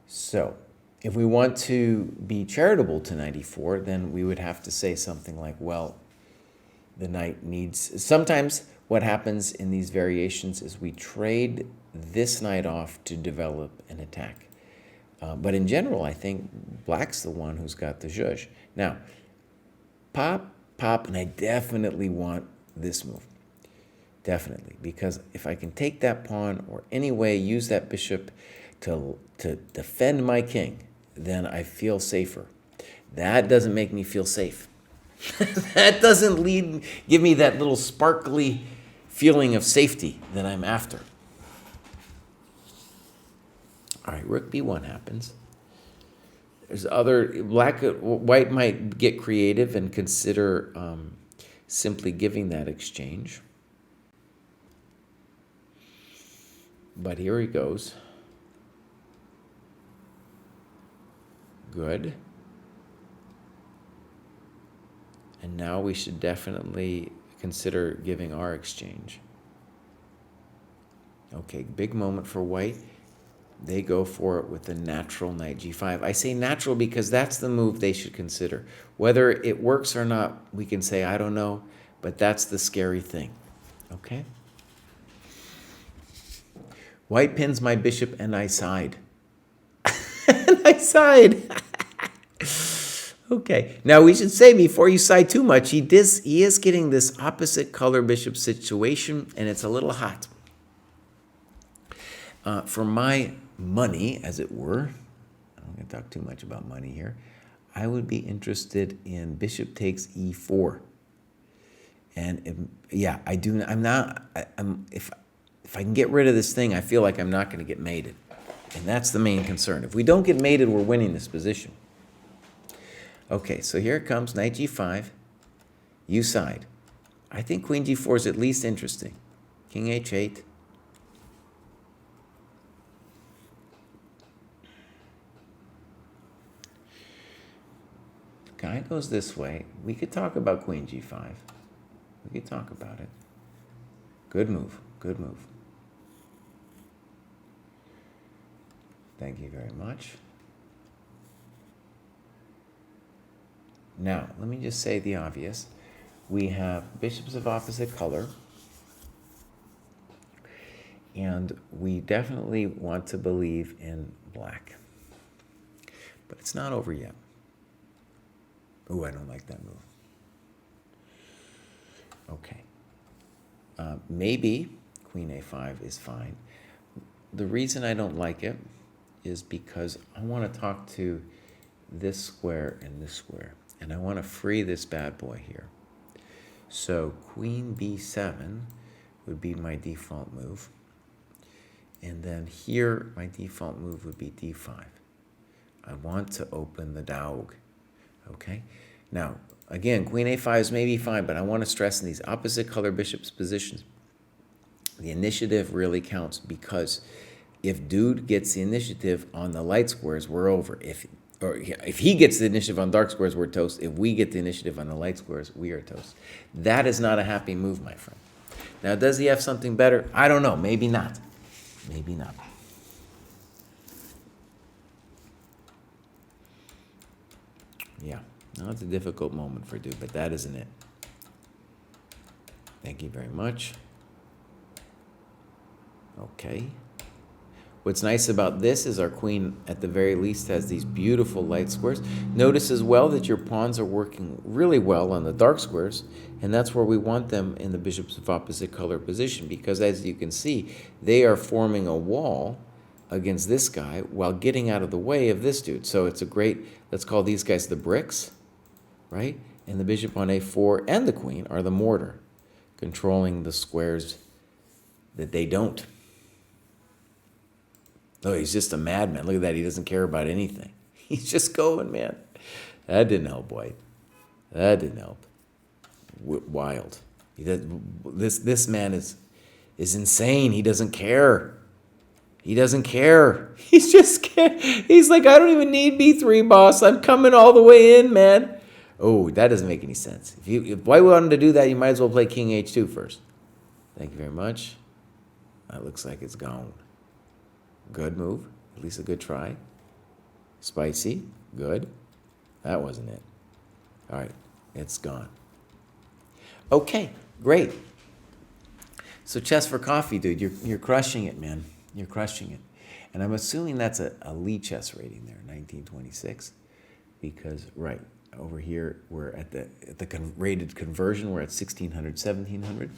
Speaker 1: So, if we want to be charitable to 94, then we would have to say something like, well, the knight needs... Sometimes what happens in these variations is we trade this knight off to develop an attack. But in general, I think black's the one who's got the zhuzh. Now, pop, pop, and I definitely want this move. Definitely. Because if I can take that pawn or any way use that bishop to defend my king, then I feel safer. That doesn't make me feel safe. That doesn't give me that little sparkly feeling of safety that I'm after. All right, rook b1 happens. There's white might get creative and consider simply giving that exchange. But here he goes. Good. And now we should definitely consider giving our exchange. Okay, big moment for white. They go for it with the natural knight g5. I say natural because that's the move they should consider. Whether it works or not, we can say, I don't know, but that's the scary thing. Okay? White pins my bishop and I side. And I side. Okay. Now we should say before you side too much, he is getting this opposite color bishop situation, and it's a little hot. For my money, as it were, I'm not going to talk too much about money here, I would be interested in bishop takes e4. And if I can get rid of this thing, I feel like I'm not going to get mated. And that's the main concern. If we don't get mated, we're winning this position. Okay, so here it comes, knight g5. You side. I think queen g4 is at least interesting. King h8. Guy goes this way. We could talk about queen g5. We could talk about it. Good move. Good move. Thank you very much. Now, let me just say the obvious. We have bishops of opposite color. And we definitely want to believe in black. But it's not over yet. Oh, I don't like that move. Okay. Maybe queen a5 is fine. The reason I don't like it is because I want to talk to this square and this square. And I want to free this bad boy here. So queen b7 would be my default move. And then here, my default move would be d5. I want to open the Dojo. Okay? Now, again, queen a5 is maybe fine, but I want to stress in these opposite color bishops positions, the initiative really counts, because if dude gets the initiative on the light squares, we're over. If he gets the initiative on dark squares, we're toast. If we get the initiative on the light squares, we are toast. That is not a happy move, my friend. Now, does he have something better? I don't know. Maybe not. Maybe not. Yeah. Now, it's a difficult moment for dude, but that isn't it. Thank you very much. Okay. What's nice about this is our queen, at the very least, has these beautiful light squares. Notice as well that your pawns are working really well on the dark squares, and that's where we want them in the bishops of opposite color position, because as you can see, they are forming a wall against this guy while getting out of the way of this dude. So it's a great, let's call these guys the bricks, right? And the bishop on a4 and the queen are the mortar, controlling the squares that they don't. Oh, he's just a madman. Look at that. He doesn't care about anything. He's just going, man. That didn't help White. That didn't help. Wild. This man is is insane. He doesn't care. He doesn't care. He's just he's like, I don't even need b3, boss. I'm coming all the way in, man. Oh, that doesn't make any sense. If White wanted to do that, you might as well play king h2 first. Thank you very much. That looks like it's gone. Good move. At least a good try. Spicy. Good. That wasn't it. All right. It's gone. Okay. Great. So Chess for Coffee, dude. You're crushing it, man. You're crushing it. And I'm assuming that's a Lee chess rating there, 1926. Because, over here, we're at the rated conversion. We're at 1600, 1700.